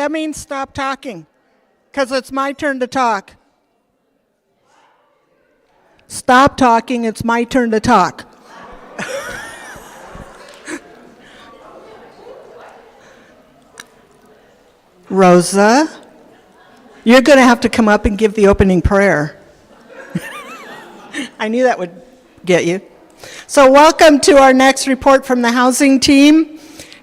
That means stop talking, because it's my turn to talk. Stop talking, it's my turn to talk. Rosa, you're going to have to come up and give the opening prayer. I knew that would get you. So welcome to our next report from the housing team.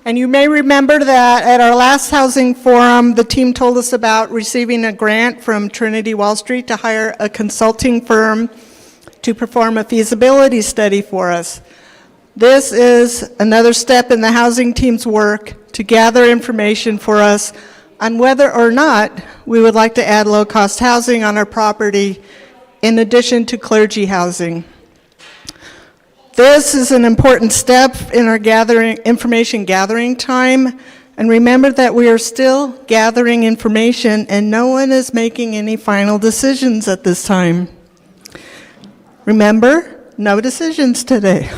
And you may remember that at our last housing forum, the team told us about receiving a grant from Trinity Wall Street to hire a consulting firm to perform a feasibility study for us. This is another step in the housing team's work to gather information for us on whether or not we would like to add low-cost housing on our property in addition to clergy housing. This is an important step in our information gathering time, and remember that we are still gathering information and no one is making any final decisions at this time. Remember, no decisions today.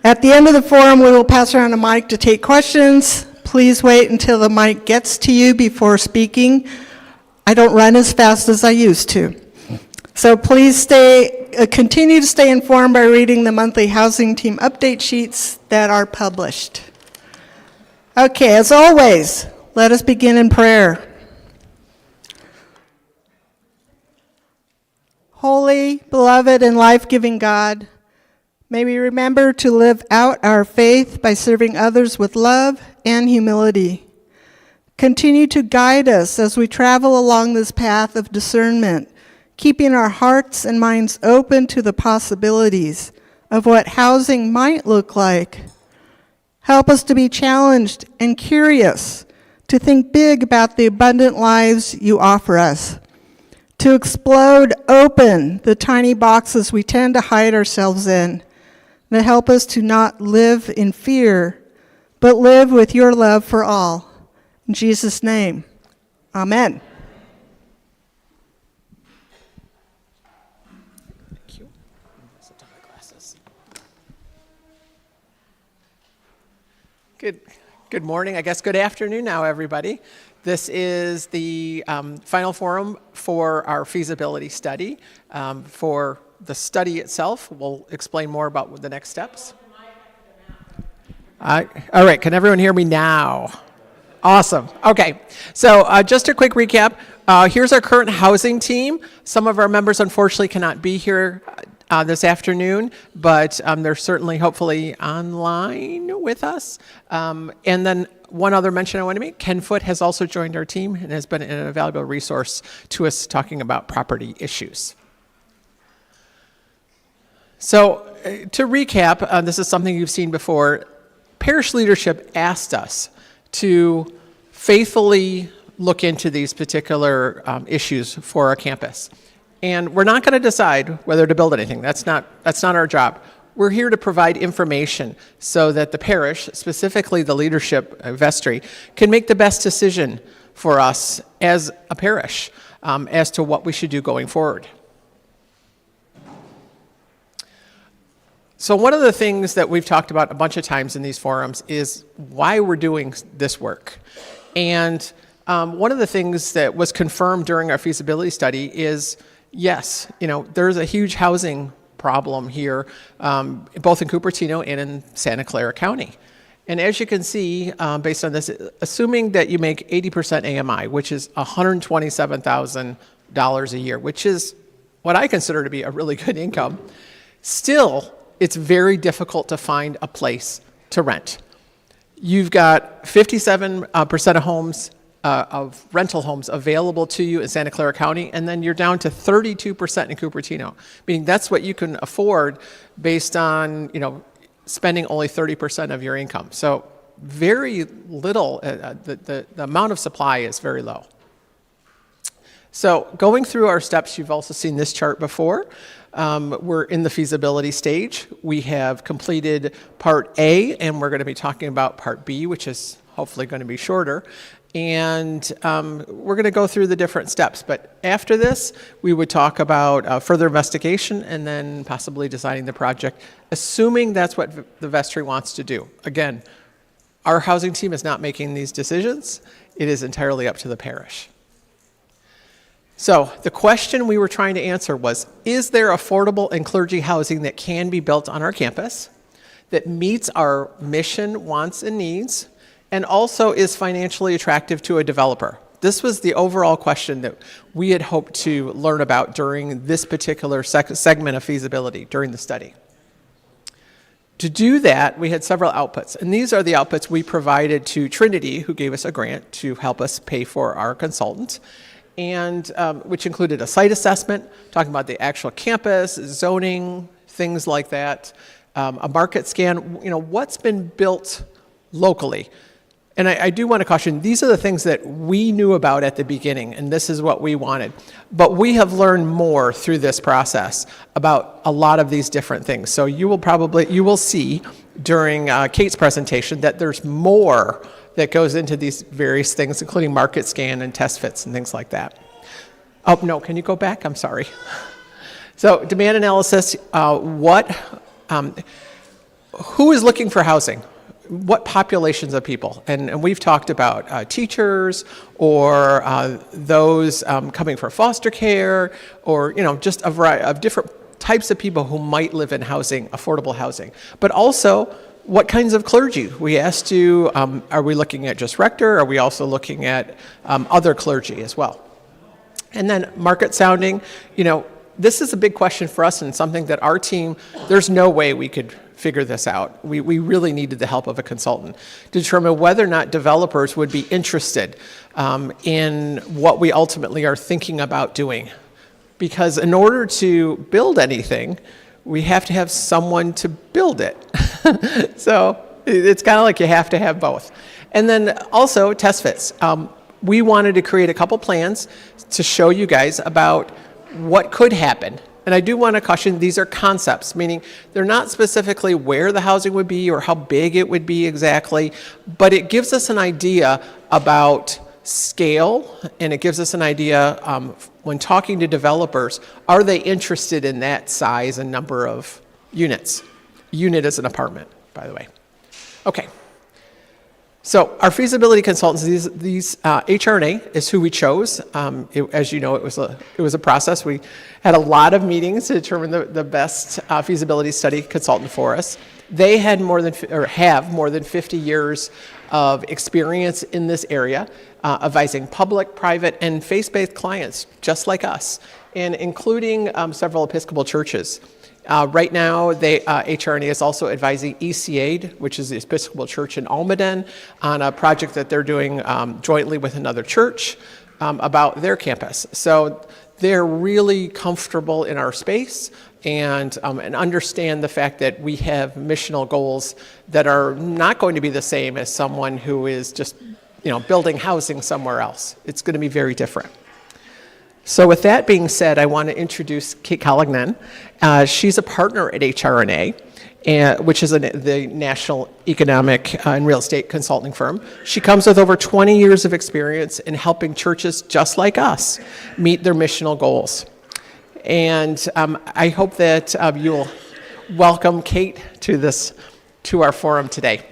At the end of the forum, we will pass around a mic to take questions. Please wait until the mic gets to you before speaking. I don't run as fast as I used to. So please continue to stay informed by reading the monthly housing team update sheets that are published. Okay, as always, let us begin in prayer. Holy, beloved, and life-giving God, may we remember to live out our faith by serving others with love and humility. Continue to guide us as we travel along this path of discernment, keeping our hearts and minds open to the possibilities of what housing might look like. Help us to be challenged and curious, to think big about the abundant lives you offer us, to explode open the tiny boxes we tend to hide ourselves in, to help us to not live in fear, but live with your love for all. In Jesus' name, amen. Thank you. Good morning, I guess good afternoon now, everybody. This is the final forum for our feasibility study. For the study itself, we'll explain more about the next steps. All right, can everyone hear me now? Awesome. Okay, so just a quick recap. Here's our current housing team. Some of our members unfortunately cannot be here this afternoon, but they're certainly hopefully online with us. And then one other mention I want to make, Ken Foote has also joined our team and has been an invaluable resource to us talking about property issues. So to recap, this is something you've seen before. Parish leadership asked us to faithfully look into these particular issues for our campus. And we're not going to decide whether to build anything. That's not our job. We're here to provide information so that the parish, specifically the leadership vestry, can make the best decision for us as a parish as to what we should do going forward. So one of the things that we've talked about a bunch of times in these forums is why we're doing this work. And one of the things that was confirmed during our feasibility study is, yes, there's a huge housing problem here, both in Cupertino and in Santa Clara County. And as you can see, based on this, assuming that you make 80% AMI, which is $127,000 a year, which is what I consider to be a really good income, still, it's very difficult to find a place to rent. You've got 57% of homes, of rental homes available to you in Santa Clara County, and then you're down to 32% in Cupertino, meaning that's what you can afford based on, spending only 30% of your income. So very little, the amount of supply is very low. So going through our steps, you've also seen this chart before. We're in the feasibility stage. We have completed part A, and we're going to be talking about part B, which is hopefully going to be shorter. And we're going to go through the different steps. But after this, we would talk about further investigation and then possibly designing the project, assuming that's what the vestry wants to do. Again, our housing team is not making these decisions. It is entirely up to the parish. So the question we were trying to answer was, is there affordable and clergy housing that can be built on our campus that meets our mission, wants, and needs, and also is financially attractive to a developer? This was the overall question that we had hoped to learn about during this particular segment of feasibility during the study. To do that, we had several outputs, and these are the outputs we provided to Trinity, who gave us a grant to help us pay for our consultant, and which included a site assessment, talking about the actual campus, zoning, things like that, a market scan, what's been built locally. And I do want to caution, these are the things that we knew about at the beginning, and this is what we wanted. But we have learned more through this process about a lot of these different things. So you will see during Kate's presentation that there's more that goes into these various things, including market scan and test fits and things like that. Oh, no, can you go back? I'm sorry. So demand analysis, who is looking for housing? What populations of people? And we've talked about teachers or those coming for foster care, or just a variety of different types of people who might live in housing, affordable housing. But also, what kinds of clergy? We asked you, are we looking at just rector? Are we also looking at other clergy as well? And then market sounding, this is a big question for us, and something that our team, there's no way we could figure this out. We really needed the help of a consultant to determine whether or not developers would be interested in what we ultimately are thinking about doing. Because in order to build anything, we have to have someone to build it. So it's kind of like you have to have both. And then also test fits. We wanted to create a couple plans to show you guys about what could happen. And I do want to caution, these are concepts, meaning they're not specifically where the housing would be or how big it would be exactly, but it gives us an idea about scale, and it gives us an idea when talking to developers, are they interested in that size and number of units? Unit is an apartment, by the way. Okay. So our feasibility consultants, these HRNA is who we chose. As you know, it was a process. We had a lot of meetings to determine the best feasibility study consultant for us. They had have more than 50 years of experience in this area, advising public, private, and faith-based clients, just like us, and including several Episcopal churches. Right now, HRNA is also advising ECAID, which is the Episcopal Church in Almaden, on a project that they're doing jointly with another church about their campus. So they're really comfortable in our space and understand the fact that we have missional goals that are not going to be the same as someone who is just building housing somewhere else. It's going to be very different. So with that being said, I want to introduce Kate Collignan. She's a partner at HRNA, which is the National Economic and Real Estate Consulting firm. She comes with over 20 years of experience in helping churches just like us meet their missional goals. And I hope that you'll welcome Kate to our forum today.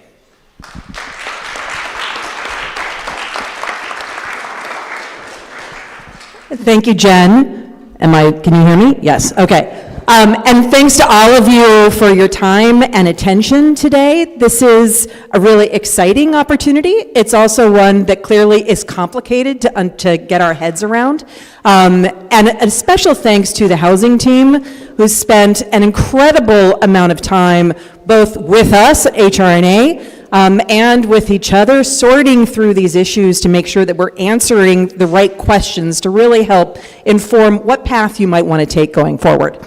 Thank you, Jen. Can you hear me? Yes, okay. And thanks to all of you for your time and attention today. This is a really exciting opportunity. It's also one that clearly is complicated to get our heads around. And a special thanks to the housing team, who spent an incredible amount of time both with us at HRNA and with each other, sorting through these issues to make sure that we're answering the right questions to really help inform what path you might want to take going forward.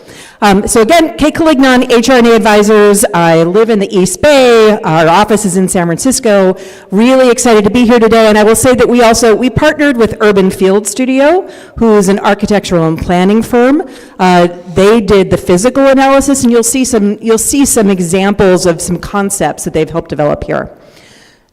So again, Kate Collignan, HRNA Advisors. I live in the East Bay. Our office is in San Francisco. Really excited to be here today. And I will say that we partnered with Urban Field Studio, who is an architectural and planning firm. They did the physical analysis, and you'll see some examples of some concepts that they've helped develop here.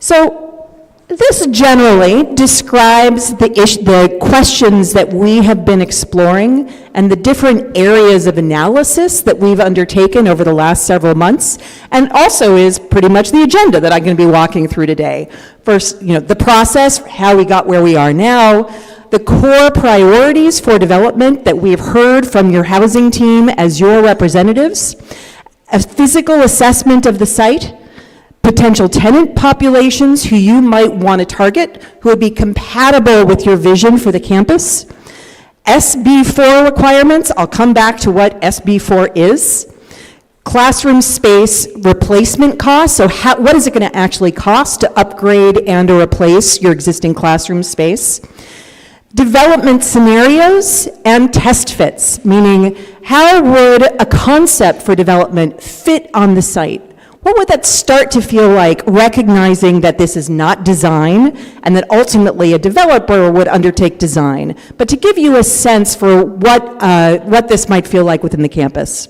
So This generally describes the questions that we have been exploring and the different areas of analysis that we've undertaken over the last several months, and also is pretty much the agenda that I'm going to be walking through today. First, the process, how we got where we are now, the core priorities for development that we've heard from your housing team as your representatives, a physical assessment of the site, potential tenant populations who you might want to target, who would be compatible with your vision for the campus. SB4 requirements, I'll come back to what SB4 is. Classroom space replacement costs, so what is it going to actually cost to upgrade and or replace your existing classroom space? Development scenarios and test fits, meaning how would a concept for development fit on the site? What would that start to feel like, recognizing that this is not design and that ultimately a developer would undertake design, but to give you a sense for what this might feel like within the campus.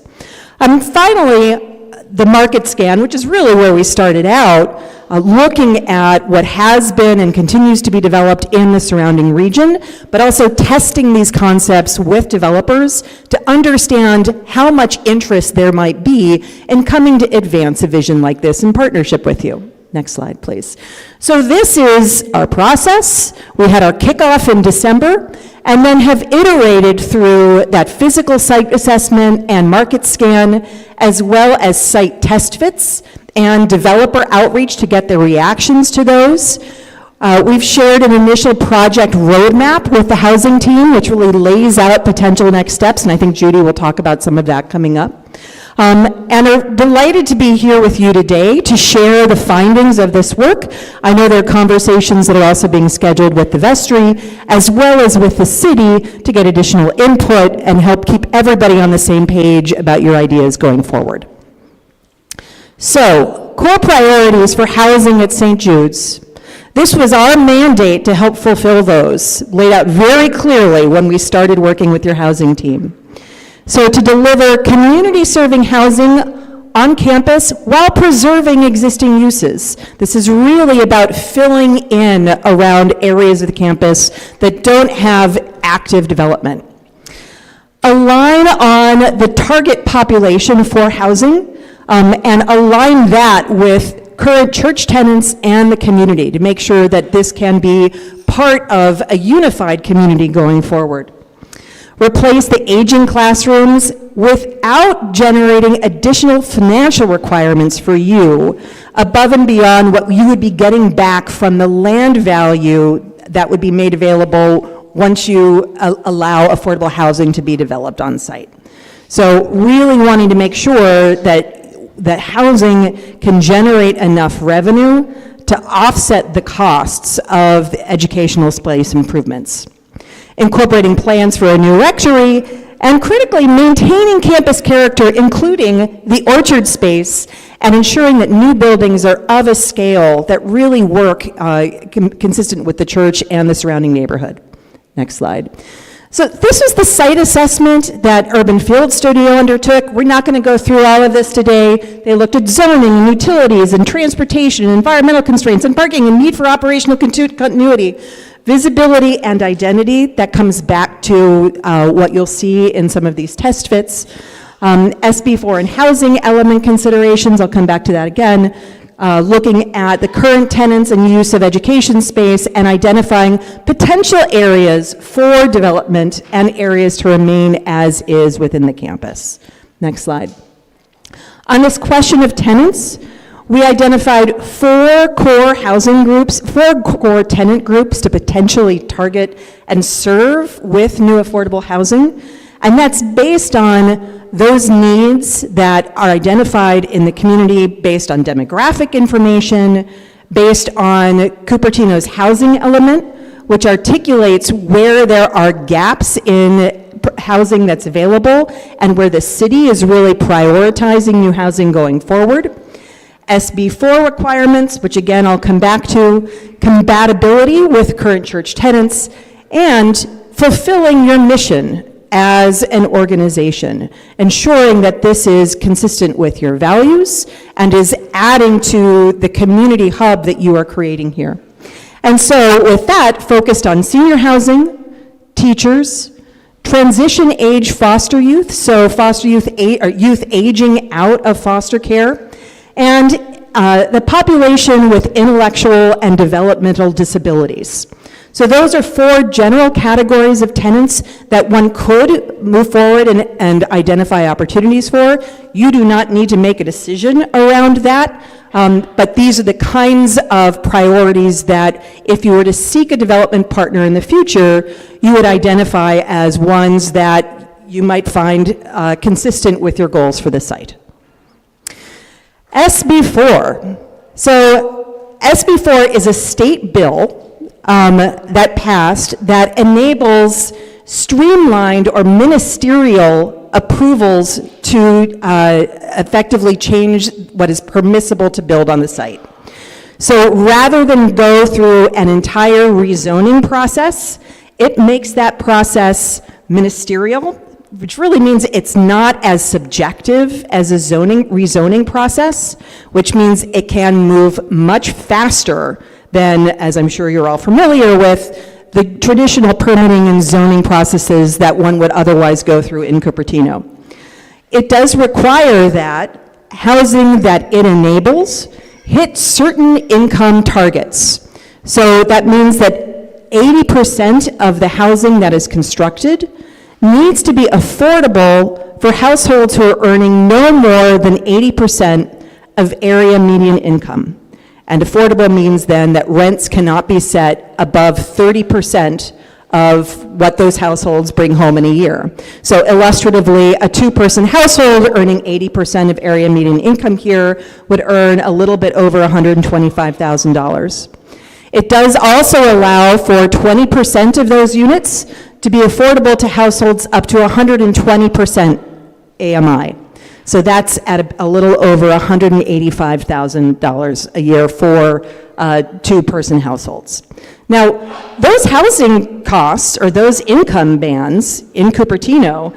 Finally, the market scan, which is really where we started out, looking at what has been and continues to be developed in the surrounding region, but also testing these concepts with developers to understand how much interest there might be in coming to advance a vision like this in partnership with you. Next slide, please. So this is our process. We had our kickoff in December, and then have iterated through that physical site assessment and market scan, as well as site test fits and developer outreach to get their reactions to those. We've shared an initial project roadmap with the housing team, which really lays out potential next steps, and I think Judy will talk about some of that coming up. And are delighted to be here with you today to share the findings of this work. I know there are conversations that are also being scheduled with the vestry, as well as with the city, to get additional input and help keep everybody on the same page about your ideas going forward. So, core priorities for housing at St. Jude's. This was our mandate to help fulfill those, laid out very clearly when we started working with your housing team. So to deliver community-serving housing on campus while preserving existing uses. This is really about filling in around areas of the campus that don't have active development. Align on the target population for housing and align that with current church tenants and the community to make sure that this can be part of a unified community going forward. Replace the aging classrooms without generating additional financial requirements for you above and beyond what you would be getting back from the land value that would be made available once you allow affordable housing to be developed on site. So really wanting to make sure that housing can generate enough revenue to offset the costs of the educational space improvements. Incorporating plans for a new rectory, and critically maintaining campus character, including the orchard space, and ensuring that new buildings are of a scale that really work consistent with the church and the surrounding neighborhood. Next slide. So this is the site assessment that Urban Field Studio undertook. We're not going to go through all of this today. They looked at zoning and utilities and transportation and environmental constraints and parking and need for operational continuity. Visibility and identity, that comes back to what you'll see in some of these test fits. SB4 and housing element considerations, I'll come back to that again. Looking at the current tenants and use of education space and identifying potential areas for development and areas to remain as is within the campus. Next slide. On this question of tenants, we identified 4 core housing groups, 4 core tenant groups to potentially target and serve with new affordable housing. And that's based on those needs that are identified in the community based on demographic information, based on Cupertino's housing element, which articulates where there are gaps in housing that's available and where the city is really prioritizing new housing going forward. SB4 requirements, which again I'll come back to, compatibility with current church tenants, and fulfilling your mission as an organization, ensuring that this is consistent with your values and is adding to the community hub that you are creating here. And so with that, focused on senior housing, teachers, transition age foster youth, so foster youth, or youth aging out of foster care, and the population with intellectual and developmental disabilities. So those are 4 general categories of tenants that one could move forward and identify opportunities for. You do not need to make a decision around that, but these are the kinds of priorities that if you were to seek a development partner in the future, you would identify as ones that you might find consistent with your goals for the site. SB4. So SB4 is a state bill that passed that enables streamlined or ministerial approvals to effectively change what is permissible to build on the site. So rather than go through an entire rezoning process, it makes that process ministerial, which really means it's not as subjective as a rezoning process, which means it can move much faster than, as I'm sure you're all familiar with, the traditional permitting and zoning processes that one would otherwise go through in Cupertino. It does require that housing that it enables hit certain income targets. So that means that 80% of the housing that is constructed needs to be affordable for households who are earning no more than 80% of area median income. And affordable means then that rents cannot be set above 30% of what those households bring home in a year. So illustratively, a 2-person household earning 80% of area median income here would earn a little bit over $125,000. It does also allow for 20% of those units to be affordable to households up to 120% AMI. So that's at a little over $185,000 a year for 2-person households. Now, those housing costs or those income bands in Cupertino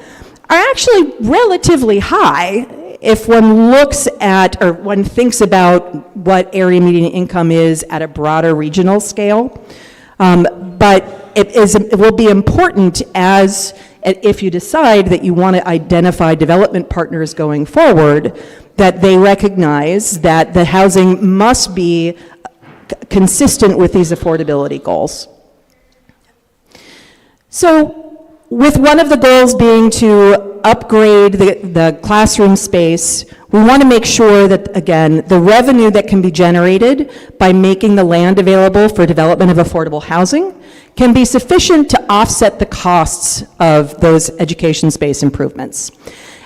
are actually relatively high if one looks at or one thinks about what area median income is at a broader regional scale. But it will be important as if you decide that you want to identify development partners going forward, that they recognize that the housing must be consistent with these affordability goals. So with one of the goals being to upgrade the classroom space, we want to make sure that, again, the revenue that can be generated by making the land available for development of affordable housing can be sufficient to offset the costs of those education space improvements.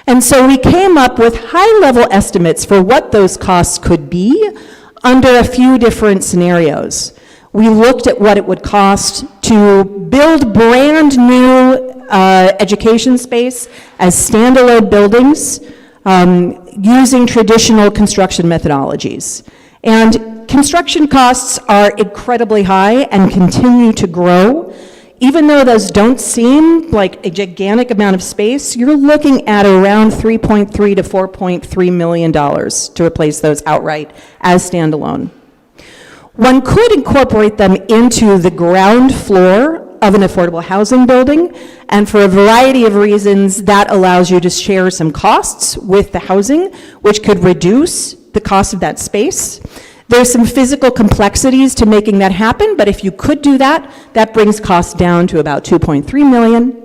And so we came up with high-level estimates for what those costs could be under a few different scenarios. We looked at what it would cost to build brand new education space as standalone buildings using traditional construction methodologies. And construction costs are incredibly high and continue to grow. Even though those don't seem like a gigantic amount of space, you're looking at around $3.3 to $4.3 million to replace those outright as standalone. One could incorporate them into the ground floor of an affordable housing building, and for a variety of reasons, that allows you to share some costs with the housing, which could reduce the cost of that space. There's some physical complexities to making that happen, but if you could do that, that brings costs down to about $2.3 million.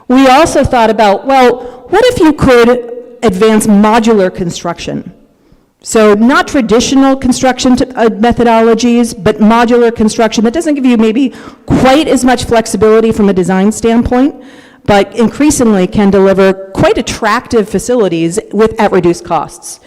We also thought about, well, what if you could advance modular construction? So not traditional construction methodologies, but modular construction that doesn't give you maybe quite as much flexibility from a design standpoint, but increasingly can deliver quite attractive facilities at reduced costs.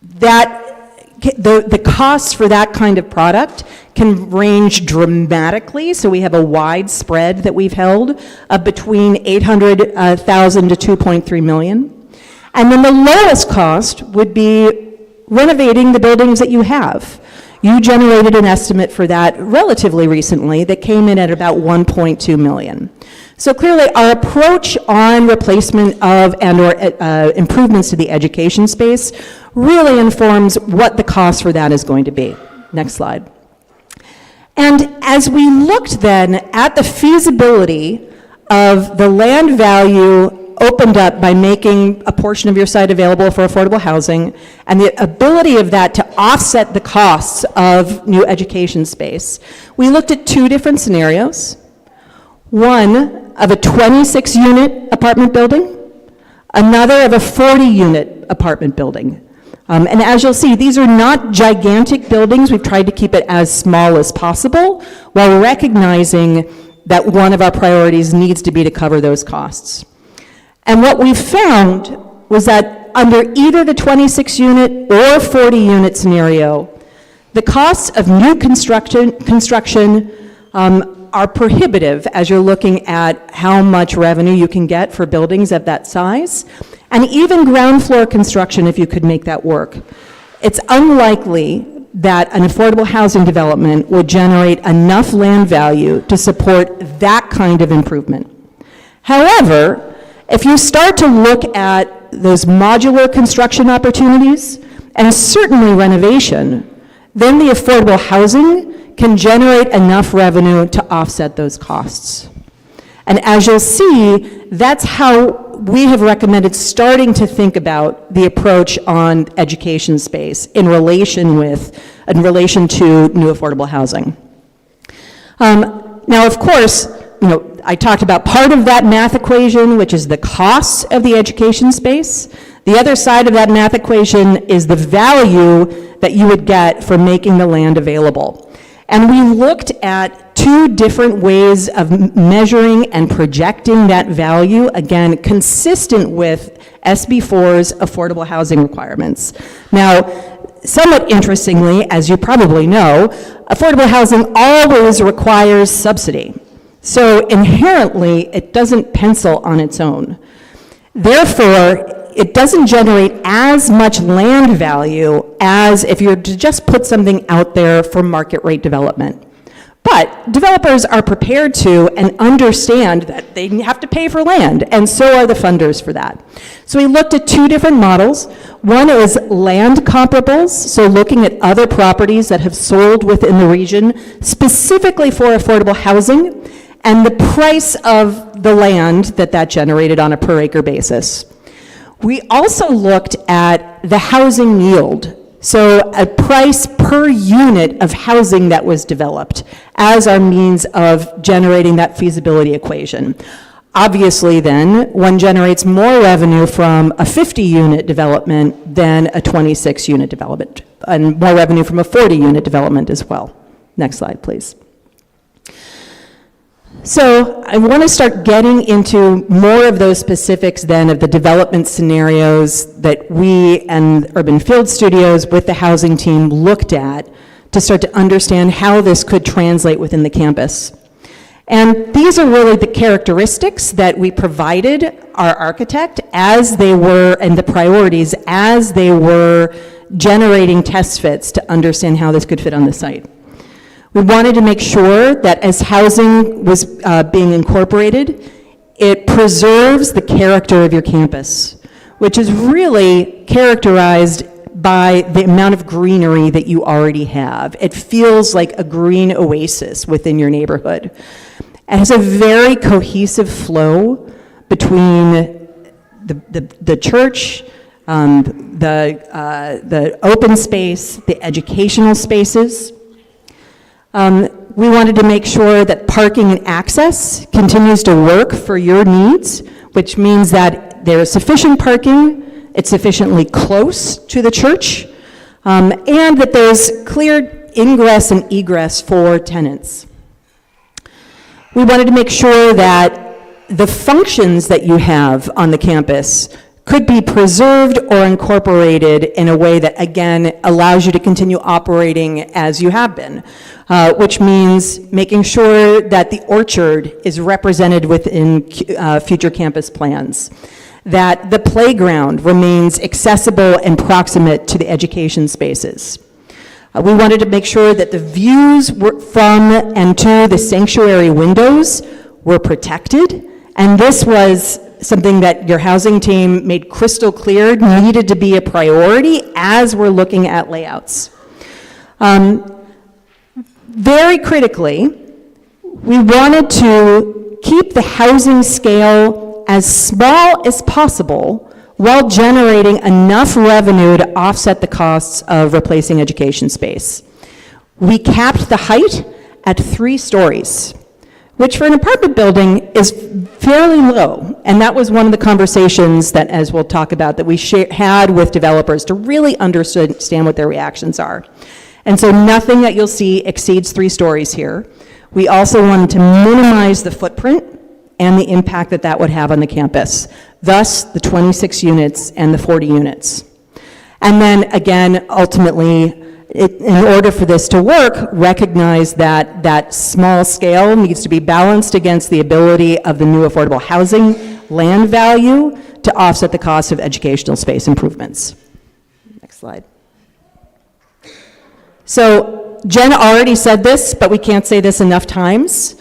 The costs for that kind of product can range dramatically, so we have a wide spread that we've held of between $800,000 to $2.3 million. And then the lowest cost would be renovating the buildings that you have. You generated an estimate for that relatively recently that came in at about $1.2 million. So clearly our approach on replacement of and/or improvements to the education space really informs what the cost for that is going to be. Next slide. And as we looked then at the feasibility of the land value opened up by making a portion of your site available for affordable housing, and the ability of that to offset the costs of new education space, we looked at two different scenarios. One of a 26-unit apartment building, another of a 40-unit apartment building. And as you'll see, these are not gigantic buildings. We've tried to keep it as small as possible while recognizing that one of our priorities needs to be to cover those costs. And what we found was that under either the 26-unit or 40-unit scenario, the costs of new construction are prohibitive as you're looking at how much revenue you can get for buildings of that size. And even ground floor construction, if you could make that work. It's unlikely that an affordable housing development would generate enough land value to support that kind of improvement. However, if you start to look at those modular construction opportunities, and certainly renovation, then the affordable housing can generate enough revenue to offset those costs. And as you'll see, that's how we have recommended starting to think about the approach on education space in relation to new affordable housing. Now, of course, I talked about part of that math equation, which is the costs of the education space. The other side of that math equation is the value that you would get for making the land available. And we looked at two different ways of measuring and projecting that value, again, consistent with SB4's affordable housing requirements. Now, somewhat interestingly, as you probably know, affordable housing always requires subsidy. So inherently, it doesn't pencil on its own. Therefore, it doesn't generate as much land value as if you were to just put something out there for market rate development. But developers are prepared to and understand that they have to pay for land, and so are the funders for that. So we looked at two different models. One is land comparables, so looking at other properties that have sold within the region specifically for affordable housing, and the price of the land that generated on a per acre basis. We also looked at the housing yield, so a price per unit of housing that was developed as our means of generating that feasibility equation. Obviously then, one generates more revenue from a 50-unit development than a 26-unit development, and more revenue from a 40-unit development as well. Next slide, please. So I want to start getting into more of those specifics then of the development scenarios that we and Urban Field Studios with the housing team looked at to start to understand how this could translate within the campus. And these are really the characteristics that we provided our architect as they were, and the priorities as they were generating test fits to understand how this could fit on the site. We wanted to make sure that as housing was being incorporated, it preserves the character of your campus, which is really characterized by the amount of greenery that you already have. It feels like a green oasis within your neighborhood. It has a very cohesive flow between the church, the open space, the educational spaces. We wanted to make sure that parking and access continues to work for your needs, which means that there is sufficient parking, it's sufficiently close to the church, and that there's clear ingress and egress for tenants. We wanted to make sure that the functions that you have on the campus could be preserved or incorporated in a way that, again, allows you to continue operating as you have been, which means making sure that the orchard is represented within future campus plans, that the playground remains accessible and proximate to the education spaces. We wanted to make sure that the views from and to the sanctuary windows were protected, and this was something that your housing team made crystal clear needed to be a priority as we're looking at layouts. very critically, we wanted to keep the housing scale as small as possible while generating enough revenue to offset the costs of replacing education space. We capped the height at 3 stories, which for an apartment building is fairly low. And that was one of the conversations that, as we'll talk about, that we had with developers to really understand what their reactions are. And so nothing that you'll see exceeds 3 stories here. We also wanted to minimize the footprint and the impact that that would have on the campus, thus the 26 units and the 40 units. And then again, ultimately, in order for this to work, recognize that that small scale needs to be balanced against the ability of the new affordable housing land value to offset the cost of educational space improvements. Next slide. So Jen already said this, but we can't say this enough times,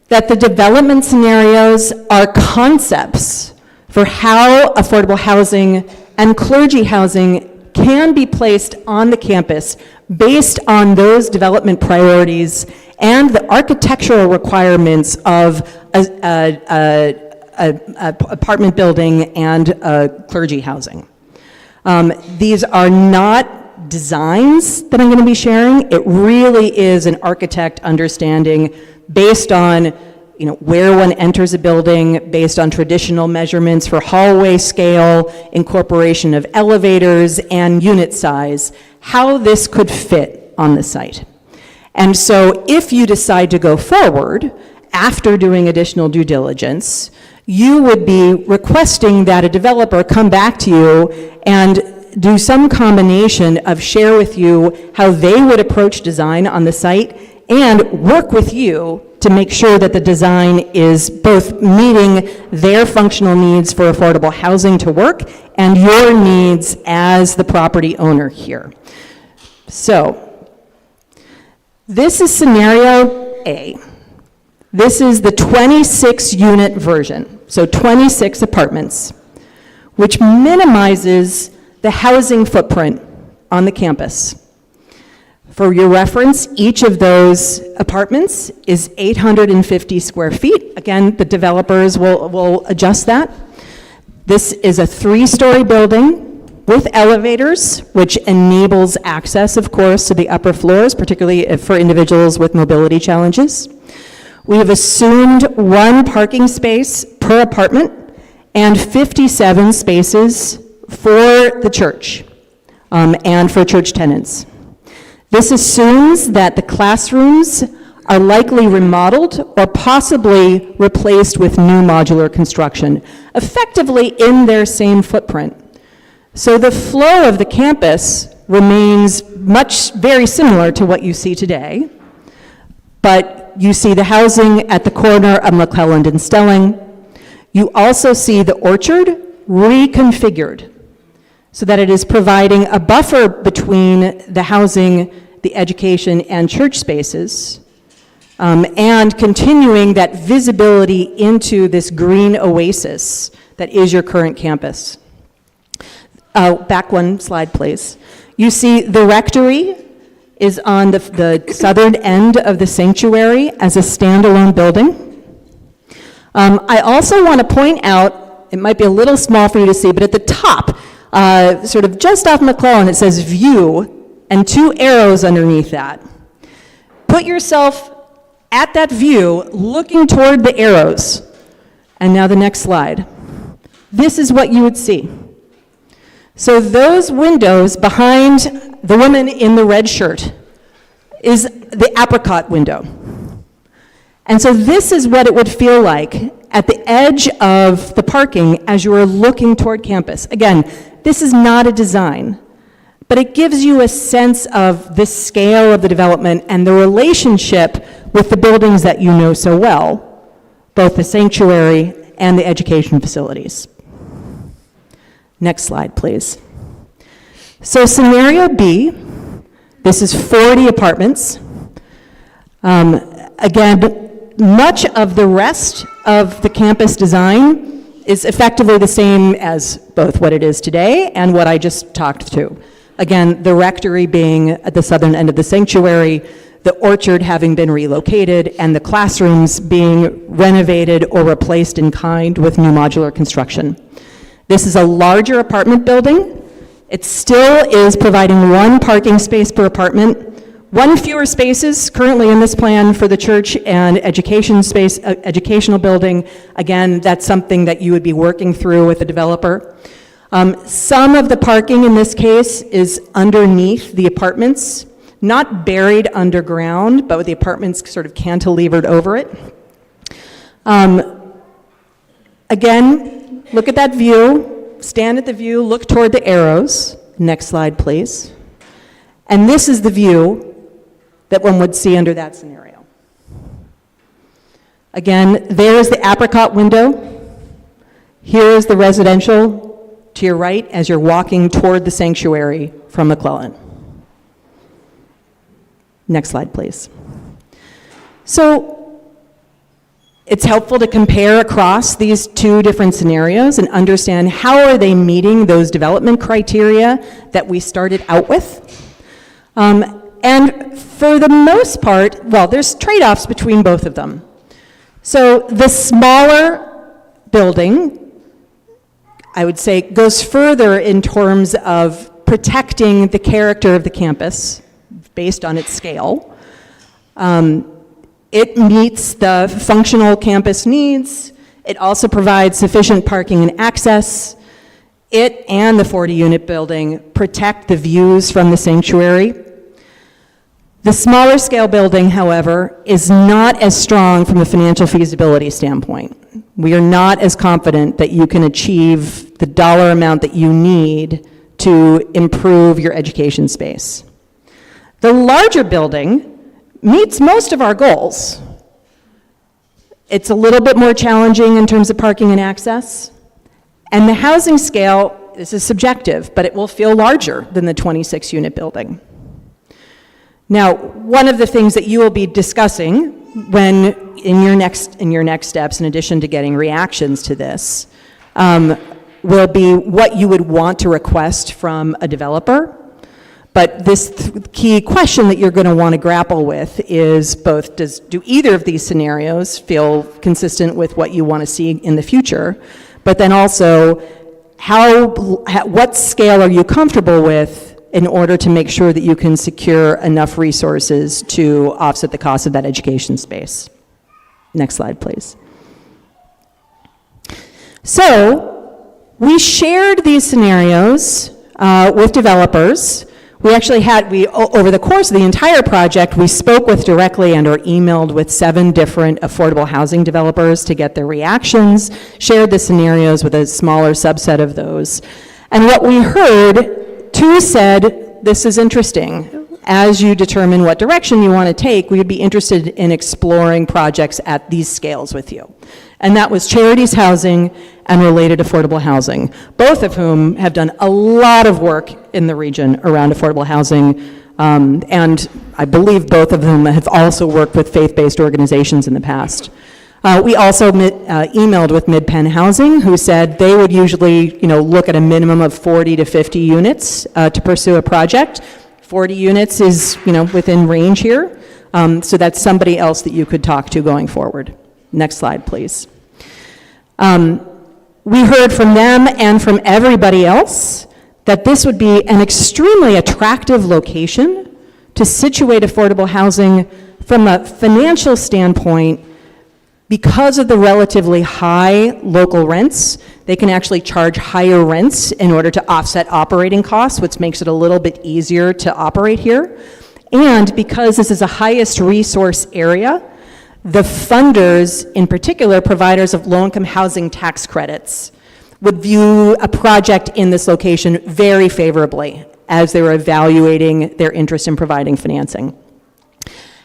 that the development scenarios are concepts for how affordable housing and clergy housing can be placed on the campus based on those development priorities and the architectural requirements of a apartment building and clergy housing. These are not designs that I'm going to be sharing. It really is an architect understanding based on where one enters a building, based on traditional measurements for hallway scale, incorporation of elevators, and unit size, how this could fit on the site. And so if you decide to go forward after doing additional due diligence, you would be requesting that a developer come back to you and do some combination of share with you how they would approach design on the site and work with you to make sure that the design is both meeting their functional needs for affordable housing to work and your needs as the property owner here. So, this is scenario A. This is the 26 unit version, so 26 apartments, which minimizes the housing footprint on the campus. For your reference, each of those apartments is 850 square feet. Again, the developers will adjust that. This is a 3-story building with elevators, which enables access, of course, to the upper floors, particularly for individuals with mobility challenges. We have assumed 1 parking space per apartment and 57 spaces for the church and for church tenants. This assumes that the classrooms are likely remodeled or possibly replaced with new modular construction, effectively in their same footprint. So the flow of the campus remains very similar to what you see today, but you see the housing at the corner of McClelland and Stelling. You also see the orchard reconfigured so that it is providing a buffer between the housing, the education, and church spaces, and continuing that visibility into this green oasis that is your current campus. Back 1 slide, please. You see the rectory is on the southern end of the sanctuary as a standalone building. I also want to point out, it might be a little small for you to see, but at the top, sort of just off McClellan, it says view, and 2 arrows underneath that. Put yourself at that view, looking toward the arrows. And now the next slide. This is what you would see. So those windows behind the woman in the red shirt is the apricot window. And so this is what it would feel like at the edge of the parking as you are looking toward campus. Again, this is not a design, but it gives you a sense of the scale of the development and the relationship with the buildings that you know so well, both the sanctuary and the education facilities. Next slide, please. So scenario B, this is 40 apartments. Again, much of the rest of the campus design is effectively the same as both what it is today and what I just talked to. Again, the rectory being at the southern end of the sanctuary, the orchard having been relocated, and the classrooms being renovated or replaced in kind with new modular construction. This is a larger apartment building. It still is providing 1 parking space per apartment, 1 fewer spaces currently in this plan for the church and educational building. Again, that's something that you would be working through with the developer. Some of the parking in this case is underneath the apartments, not buried underground, but with the apartments sort of cantilevered over it. Again, look at that view, stand at the view, look toward the arrows. Next slide, please. And this is the view that one would see under that scenario. Again, there is the apricot window. Here is the residential to your right as you're walking toward the sanctuary from McClellan. Next slide, please. So it's helpful to compare across these 2 different scenarios and understand how are they meeting those development criteria that we started out with. And for the most part, well, there's trade-offs between both of them. So the smaller building, I would say, goes further in terms of protecting the character of the campus based on its scale. It meets the functional campus needs. It also provides sufficient parking and access. It and the 40-unit building protect the views from the sanctuary. The smaller scale building, however, is not as strong from a financial feasibility standpoint. We are not as confident that you can achieve the dollar amount that you need to improve your education space. The larger building meets most of our goals. It's a little bit more challenging in terms of parking and access. And the housing scale, this is subjective, but it will feel larger than the 26-unit building. Now, one of the things that you will be discussing when in your next steps, in addition to getting reactions to this, will be what you would want to request from a developer. But this key question that you're going to want to grapple with is both, do either of these scenarios feel consistent with what you want to see in the future? But then also, what scale are you comfortable with in order to make sure that you can secure enough resources to offset the cost of that education space? Next slide, please. So, we shared these scenarios with developers. We actually over the course of the entire project, we spoke with directly and or emailed with 7 different affordable housing developers to get their reactions, shared the scenarios with a smaller subset of those. And what we heard, 2 said, this is interesting. As you determine what direction you want to take, we would be interested in exploring projects at these scales with you. And that was Charities Housing and Related Affordable Housing, both of whom have done a lot of work in the region around affordable housing. And I believe both of them have also worked with faith-based organizations in the past. We also emailed with Mid-Penn Housing, who said they would usually, look at a minimum of 40 to 50 units to pursue a project. 40 units is, within range here. So that's somebody else that you could talk to going forward. Next slide, please. We heard from them and from everybody else that this would be an extremely attractive location to situate affordable housing from a financial standpoint. Because of the relatively high local rents, they can actually charge higher rents in order to offset operating costs, which makes it a little bit easier to operate here. And because this is a highest resource area, the funders, in particular providers of low-income housing tax credits, would view a project in this location very favorably as they were evaluating their interest in providing financing.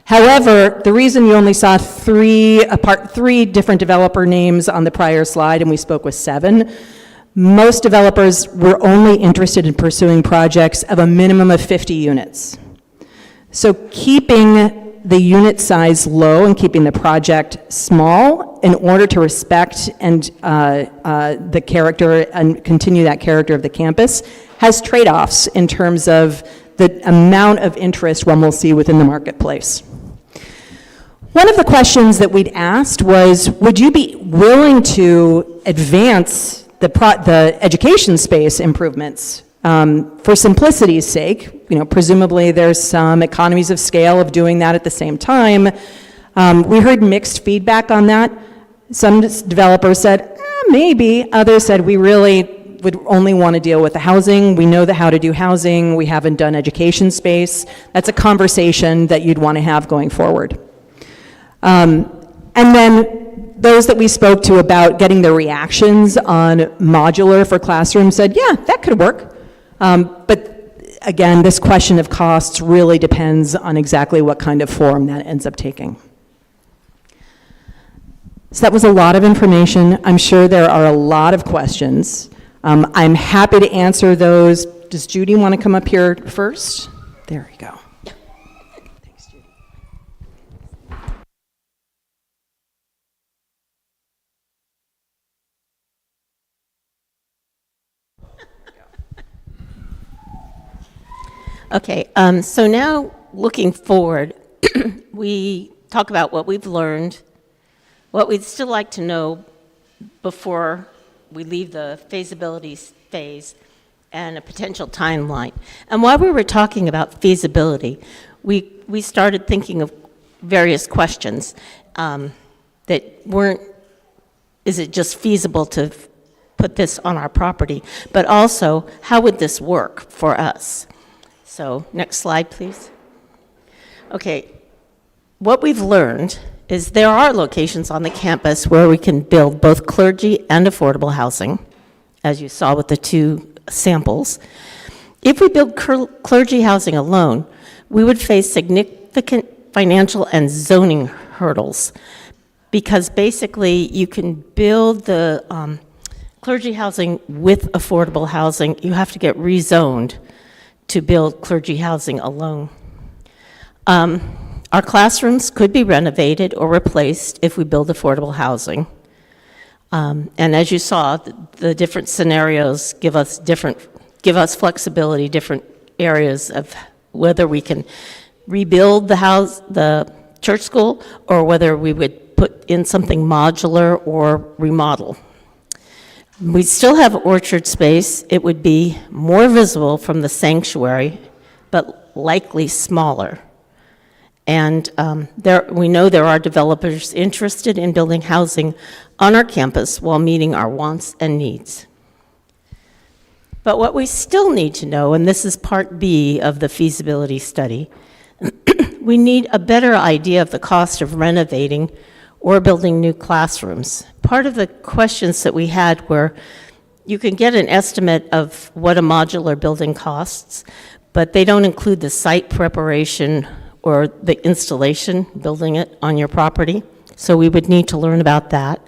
However, the reason you only saw 3 different developer names on the prior slide, and we spoke with 7, most developers were only interested in pursuing projects of a minimum of 50 units. So keeping the unit size low and keeping the project small in order to respect and the character and continue that character of the campus has trade-offs in terms of the amount of interest one will see within the marketplace. One of the questions that we'd asked was, would you be willing to advance the education space improvements? For simplicity's sake, presumably there's some economies of scale of doing that at the same time. We heard mixed feedback on that. Some developers said, maybe. Others said, we really would only want to deal with the housing. We know how to do housing. We haven't done education space. That's a conversation that you'd want to have going forward. And then those that we spoke to about getting the reactions on modular for classrooms said, yeah, that could work. But again, this question of costs really depends on exactly what kind of form that ends up taking. So that was a lot of information. I'm sure there are a lot of questions. I'm happy to answer those. Does Judy want to come up here first? There you go. Thanks, Judy. Okay, so now looking forward, we talk about what we've learned, what we'd still like to know before we leave the feasibility phase, and a potential timeline. And while we were talking about feasibility, we started thinking of various questions that weren't, is it just feasible to put this on our property, but also, how would this work for us? So, next slide, please. Okay, what we've learned is there are locations on the campus where we can build both clergy and affordable housing, as you saw with the two samples. If we build clergy housing alone, we would face significant financial and zoning hurdles, because basically you can build the clergy housing with affordable housing. You have to get rezoned to build clergy housing alone. Our classrooms could be renovated or replaced if we build affordable housing. And as you saw, the different scenarios give us flexibility, different areas of whether we can rebuild the church school, or whether we would put in something modular or remodel. We still have orchard space. It would be more visible from the sanctuary, but likely smaller. And we know there are developers interested in building housing on our campus while meeting our wants and needs. But what we still need to know, and this is part B of the feasibility study, we need a better idea of the cost of renovating or building new classrooms. Part of the questions that we had were, you can get an estimate of what a modular building costs, but they don't include the site preparation or the installation, building it on your property. So we would need to learn about that.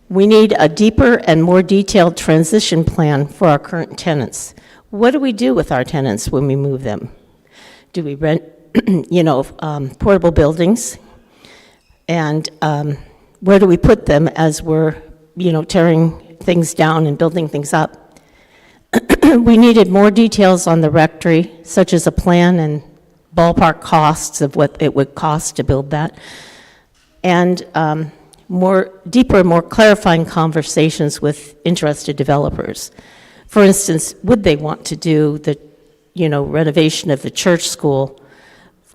We need a deeper and more detailed transition plan for our current tenants. What do we do with our tenants when we move them? Do we rent, portable buildings? And where do we put them as we're, tearing things down and building things up? We needed more details on the rectory, such as a plan and ballpark costs of what it would cost to build that, and deeper, more clarifying conversations with interested developers. For instance, would they want to do the, renovation of the church school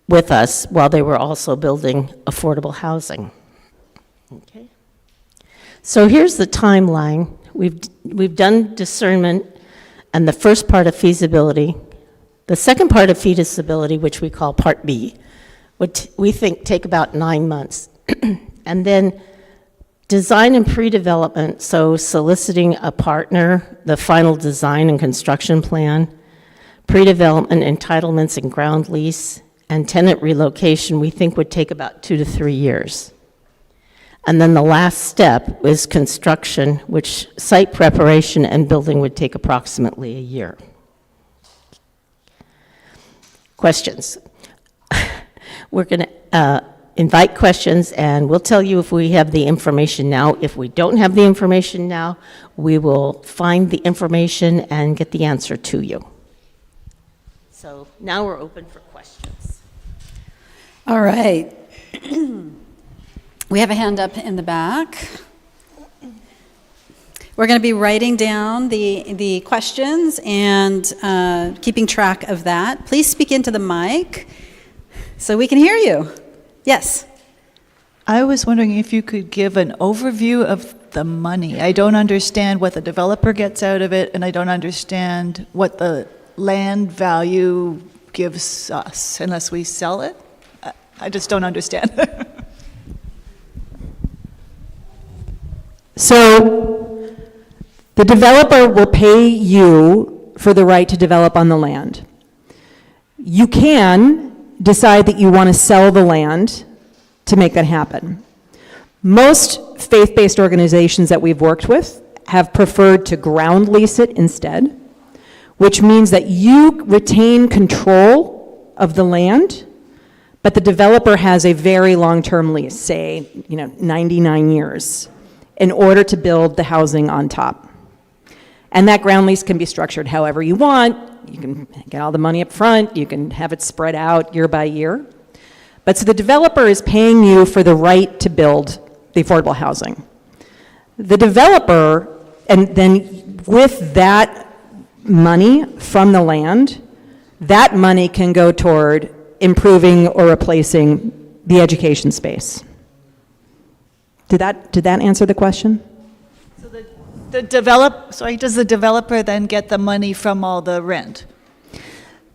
with us while they were also building affordable housing? Okay. So here's the timeline. We've done discernment and the first part of feasibility. The second part of feasibility, which we call Part B, would we think take about 9 months. And then design and pre-development, so soliciting a partner, the final design and construction plan, pre-development entitlements and ground lease, and tenant relocation, we think would take about 2 to 3 years. And then the last step is construction, which site preparation and building would take approximately a year. Questions? We're going to invite questions, and we'll tell you if we have the information now. If we don't have the information now, we will find the information and get the answer to you. So now we're open for questions. All right. We have a hand up in the back. We're going to be writing down the questions and keeping track of that. Please speak into the mic so we can hear you. Yes. I was wondering if you could give an overview of the money. I don't understand what the developer gets out of it, and I don't understand what the land value gives us unless we sell it. I just don't understand. So the developer will pay you for the right to develop on the land. You can decide that you want to sell the land to make that happen. Most faith-based organizations that we've worked with have preferred to ground lease it instead, which means that you retain control of the land, but the developer has a very long-term lease, say, 99 years, in order to build the housing on top. And that ground lease can be structured however you want. You can get all the money up front, you can have it spread out year by year. But so the developer is paying you for the right to build the affordable housing. The developer, and then with that money from the land, that money can go toward improving or replacing the education space. Did that answer the question? So does the developer then get the money from all the rent?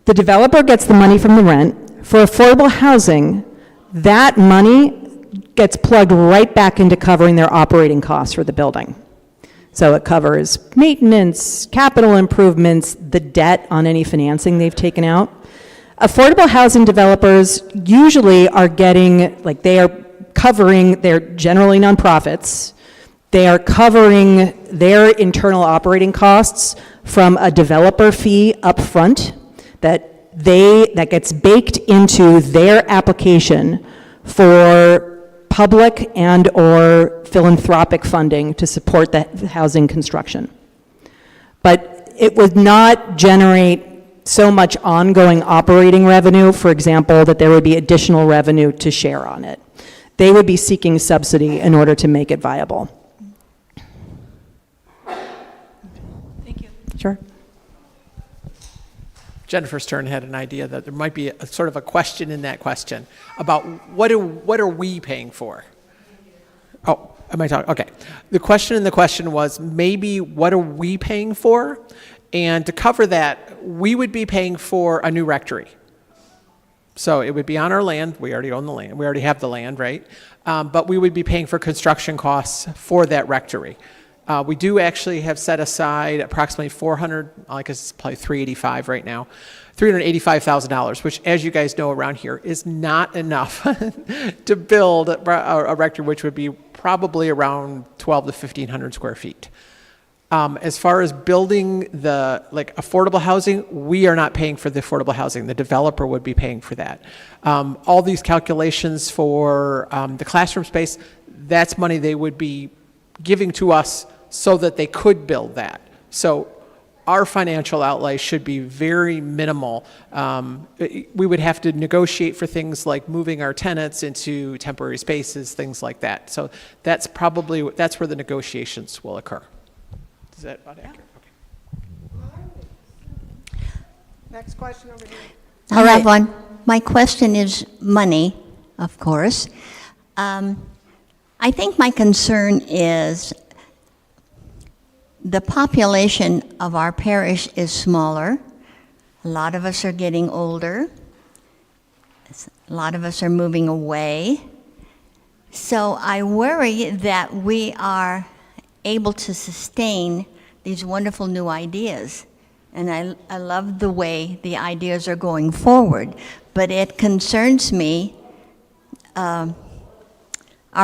The developer gets the money from the rent. For affordable housing, that money gets plugged right back into covering their operating costs for the building. So it covers maintenance, capital improvements, the debt on any financing they've taken out. Affordable housing developers usually are getting, they are covering, they're generally nonprofits, they are covering their internal operating costs from a developer fee up front that gets baked into their application for public and or philanthropic funding to support the housing construction. But it would not generate so much ongoing operating revenue, for example, that there would be additional revenue to share on it. They would be seeking subsidy in order to make it viable. Thank you. Sure. Jennifer Stern had an idea that there might be a sort of a question in that question about what are we paying for? Oh, am I talking? Okay. The question in the question was maybe what are we paying for? And to cover that, we would be paying for a new rectory. So it would be on our land. We already own the land. We already have the land, right? But we would be paying for construction costs for that rectory. We do actually have set aside approximately $400, I guess it's probably $385 right now, $385,000, which, as you guys know around here, is not enough to build a rectory, which would be probably around 1,200 to 1,500 square feet. As far as building the affordable housing, we are not paying for the affordable housing. The developer would be paying for that. All these calculations for the classroom space, that's money they would be giving to us so that they could build that. So our financial outlay should be very minimal. We would have to negotiate for things like moving our tenants into temporary spaces, things like that. So that's where the negotiations will occur. Is that about accurate? Okay. Next question over here. I have one. My question is money, of course. I think my concern is the population of our parish is smaller. A lot of us are getting older. A lot of us are moving away. So I worry that we are able to sustain these wonderful new ideas. And I love the way the ideas are going forward. But it concerns me, are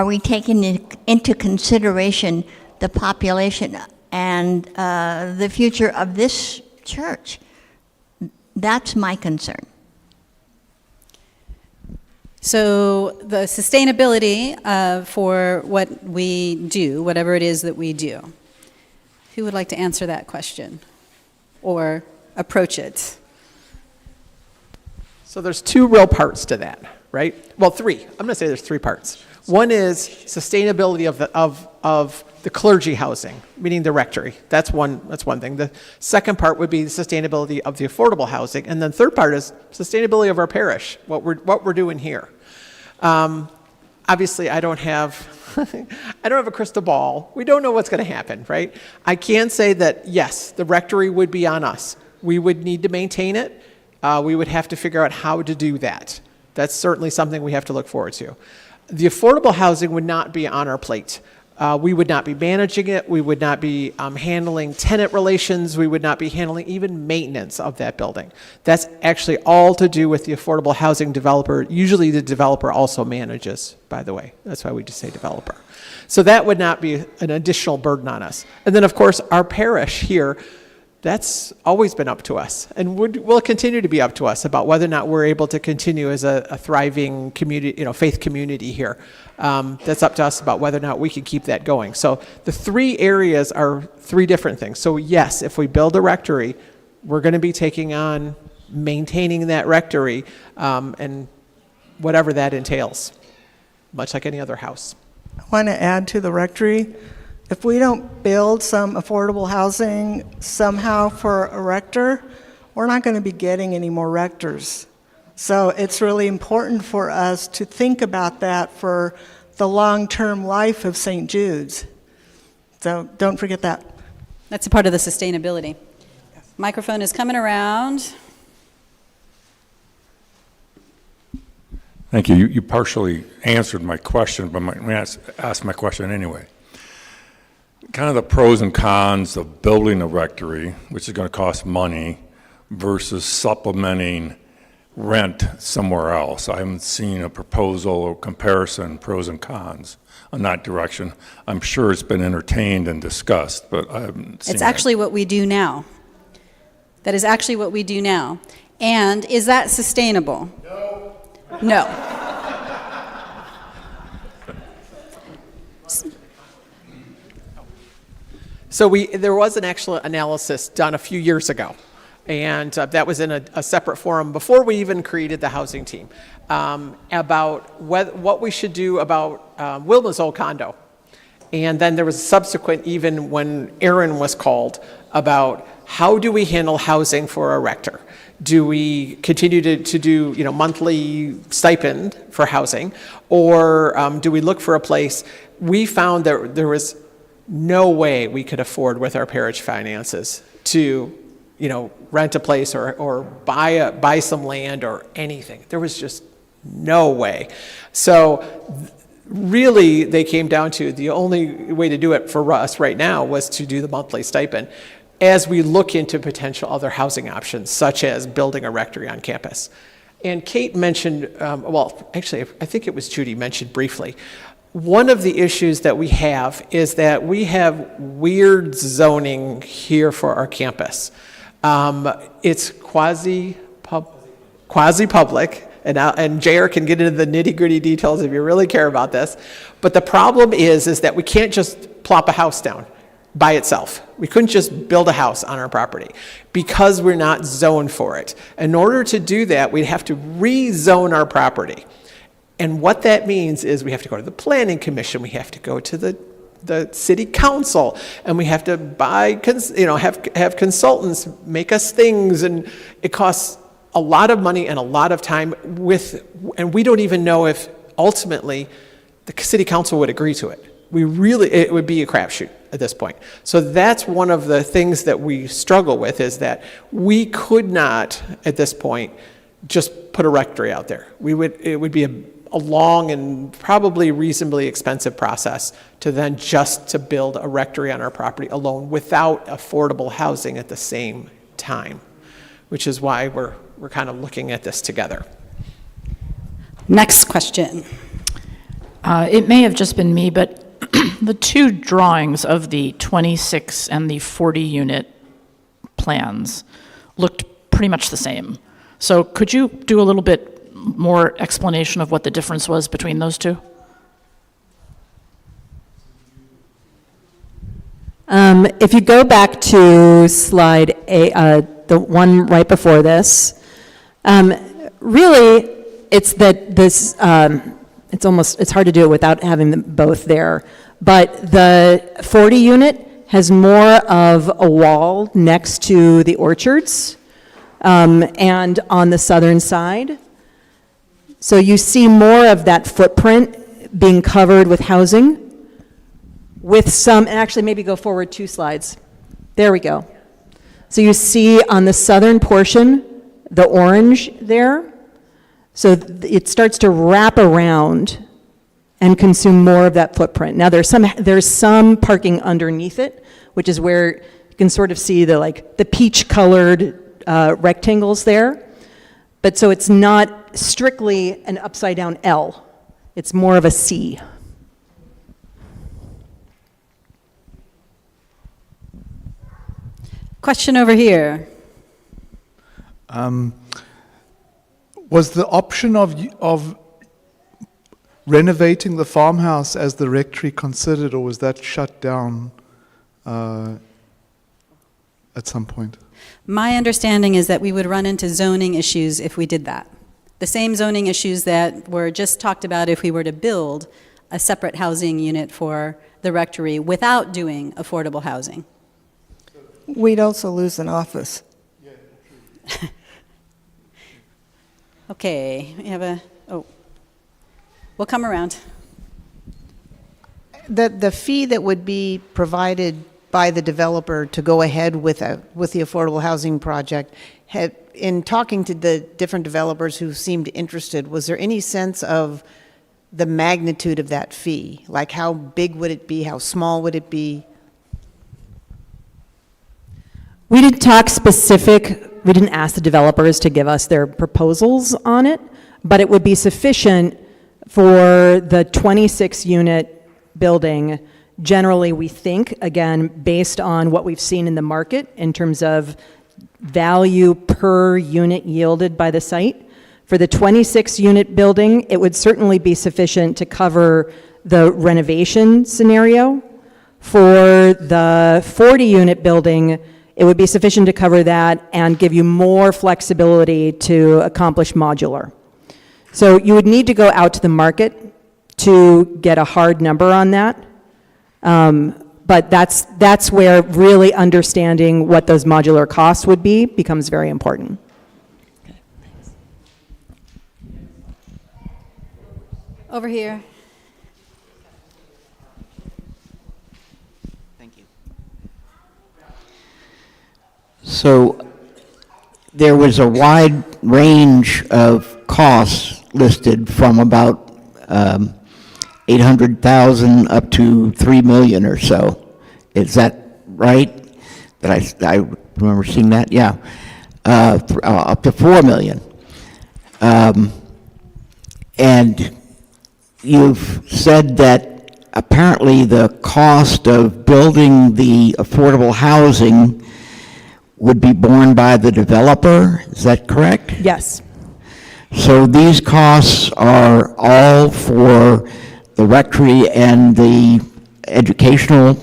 we taking into consideration the population and the future of this church? That's my concern. So the sustainability for what we do, whatever it is that we do. Who would like to answer that question or approach it? So there's two real parts to that, right? Well, three. I'm going to say there's three parts. One is sustainability of the clergy housing, meaning the rectory. That's one thing. The second part would be the sustainability of the affordable housing, and then third part is sustainability of our parish, what we're doing here. Obviously, I don't have a crystal ball. We don't know what's going to happen, right? I can say that yes, the rectory would be on us. We would need to maintain it. We would have to figure out how to do that. That's certainly something we have to look forward to. The affordable housing would not be on our plate. We would not be managing it. We would not be handling tenant relations. We would not be handling even maintenance of that building. That's actually all to do with the affordable housing developer. Usually the developer also manages, by the way. That's why we just say developer. So that would not be an additional burden on us. And then, of course, our parish here, that's always been up to us and will continue to be up to us about whether or not we're able to continue as a thriving community, faith community here. That's up to us about whether or not we can keep that going. So the three areas are three different things. So yes, if we build a rectory, we're going to be taking on maintaining that rectory and whatever that entails, much like any other house. I want to add to the rectory. If we don't build some affordable housing somehow for a rector, we're not going to be getting any more rectors. So it's really important for us to think about that for the long-term life of St. Jude's. So don't forget that. That's a part of the sustainability. Microphone is coming around. Thank you. You partially answered my question, but let me ask my question anyway. Kind of the pros and cons of building a rectory, which is going to cost money, versus supplementing rent somewhere else. I haven't seen a proposal or comparison, pros and cons, on that direction. I'm sure it's been entertained and discussed, but I haven't seen It's actually what we do now. That is actually what we do now. And is that sustainable? No. So there was an actual analysis done a few years ago, and that was in a separate forum before we even created the housing team, about what we should do about Wilma's old condo. And then there was a subsequent, even when Aaron was called, about how do we handle housing for a rector? Do we continue to do monthly stipend for housing, or do we look for a place? We found that there was no way we could afford with our parish finances to, rent a place or buy some land or anything. There was just no way. So really, they came down to the only way to do it for us right now was to do the monthly stipend as we look into potential other housing options, such as building a rectory on campus. And Kate mentioned, actually, I think it was Judy mentioned briefly, one of the issues that we have is that we have weird zoning here for our campus. It's quasi-public, and JR can get into the nitty-gritty details if you really care about this. But the problem is that we can't just plop a house down by itself. We couldn't just build a house on our property because we're not zoned for it. In order to do that, we'd have to rezone our property. And what that means is we have to go to the planning commission, we have to go to the city council, and we have to have consultants make us things, and it costs a lot of money and a lot of time and we don't even know if ultimately the city council would agree to it. It would be a crapshoot at this point. So that's one of the things that we struggle with, is that we could not, at this point, just put a rectory out there. It would be a long and probably reasonably expensive process to then just to build a rectory on our property alone without affordable housing at the same time, which is why we're kind of looking at this together. Next question. It may have just been me, but the two drawings of the 26 and the 40 unit plans looked pretty much the same. So could you do a little bit more explanation of what the difference was between those two? If you go back to slide the one right before this, Really, it's that this, it's hard to do it without having them both there. But the 40 unit has more of a wall next to the orchards and on the southern side. So you see more of that footprint being covered with housing with some, and actually maybe go forward 2 slides. There we go. So you see on the southern portion, the orange there. So it starts to wrap around and consume more of that footprint. Now there's some parking underneath it, which is where you can sort of see the peach colored rectangles there. But so it's not strictly an upside down L. It's more of a C. Question over here. Was the option of renovating the farmhouse as the rectory considered, or was that shut down at some point? My understanding is that we would run into zoning issues if we did that. The same zoning issues that were just talked about if we were to build a separate housing unit for the rectory without doing affordable housing. We'd also lose an office. Okay, we have we'll come around. The fee that would be provided by the developer to go ahead with the affordable housing project, in talking to the different developers who seemed interested, was there any sense of the magnitude of that fee? Like how big would it be? How small would it be? We didn't talk specific, we didn't ask the developers to give us their proposals on it, but it would be sufficient for the 26-unit building. Generally, we think, again, based on what we've seen in the market in terms of value per unit yielded by the site. For the 26-unit building, it would certainly be sufficient to cover the renovation scenario. For the 40-unit building, it would be sufficient to cover that and give you more flexibility to accomplish modular. So you would need to go out to the market to get a hard number on that. But that's where really understanding what those modular costs would be becomes very important. Over here. So there was a wide range of costs listed from about 800,000 up to 3 million or so. Is that right? I remember seeing that. Yeah, up to 4 million. And you've said that apparently the cost of building the affordable housing would be borne by the developer, is that correct? Yes. So these costs are all for the rectory and the educational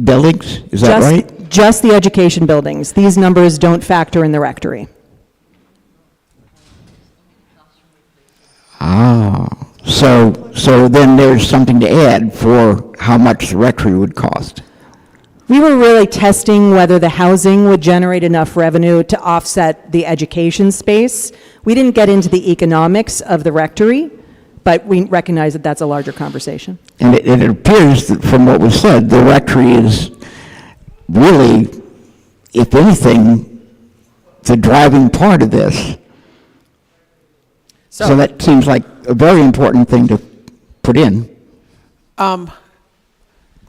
buildings, is that right? Just the education buildings. These numbers don't factor in the rectory. So then there's something to add for how much the rectory would cost. We were really testing whether the housing would generate enough revenue to offset the education space. We didn't get into the economics of the rectory, but we recognize that that's a larger conversation. And it appears that from what was said, the rectory is really, if anything, the driving part of this. So that seems like a very important thing to put in.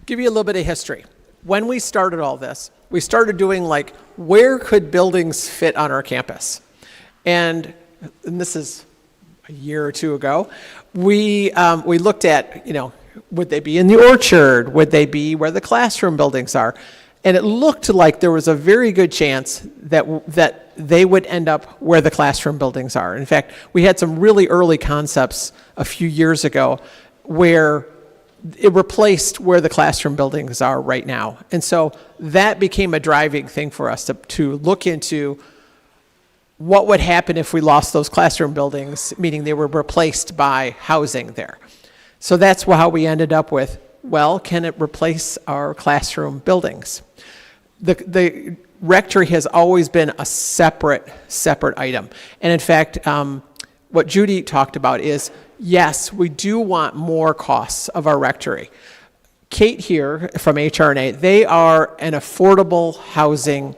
Give you a little bit of history. When we started all this, we started doing where could buildings fit on our campus? And this is a year or two ago. We looked at, would they be in the orchard? Would they be where the classroom buildings are? And it looked like there was a very good chance that they would end up where the classroom buildings are. In fact, we had some really early concepts a few years ago where it replaced where the classroom buildings are right now. And so that became a driving thing for us to look into what would happen if we lost those classroom buildings, meaning they were replaced by housing there. So that's how we ended up with, well, can it replace our classroom buildings? The rectory has always been a separate item. And in fact, what Judy talked about is, yes, we do want more costs of our rectory. Kate here from HRNA, they are an affordable housing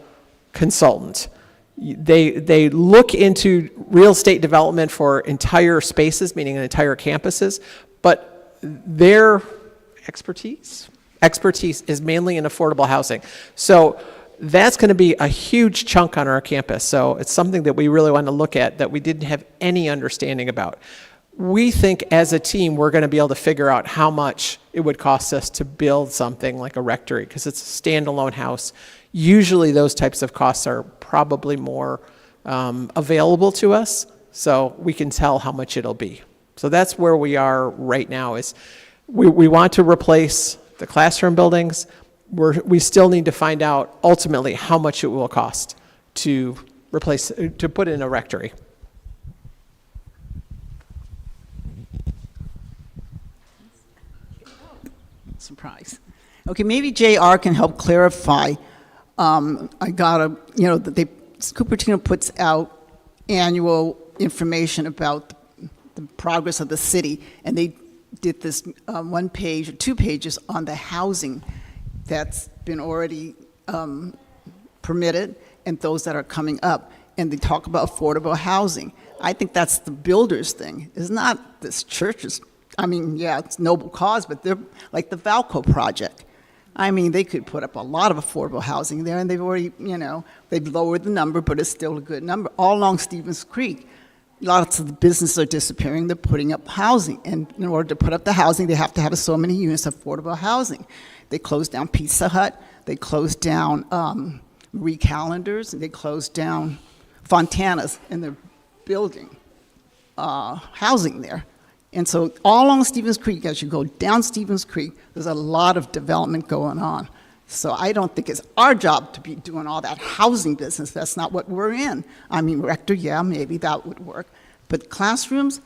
consultant. They look into real estate development for entire spaces, meaning entire campuses, but their expertise is mainly in affordable housing. So that's going to be a huge chunk on our campus. So it's something that we really want to look at that we didn't have any understanding about. We think as a team we're going to be able to figure out how much it would cost us to build something like a rectory, because it's a standalone house. Usually those types of costs are probably more available to us, so we can tell how much it'll be. So that's where we are right now. Is we want to replace the classroom buildings. We still need to find out ultimately how much it will cost to put in a rectory. Surprise. Okay, maybe JR can help clarify. I got Cupertino puts out annual information about the progress of the city, and they did this 1 page or 2 pages on the housing that's been already permitted and those that are coming up, and they talk about affordable housing. I think that's the builder's thing. It's not this church's. I mean, yeah, it's a noble cause, but they're like the Valco project. I mean, they could put up a lot of affordable housing there, and they've already, they've lowered the number, but it's still a good number. All along Stevens Creek, lots of the businesses are disappearing. They're putting up housing, and in order to put up the housing, they have to have so many units of affordable housing. They closed down Pizza Hut. They closed down Marie Callender's, and they closed down Fontana's, and they're building housing there. And so all along Stevens Creek, as you go down Stevens Creek, there's a lot of development going on. So I don't think it's our job to be doing all that housing business. That's not what we're in. I mean, rector, yeah, maybe that would work. But classrooms,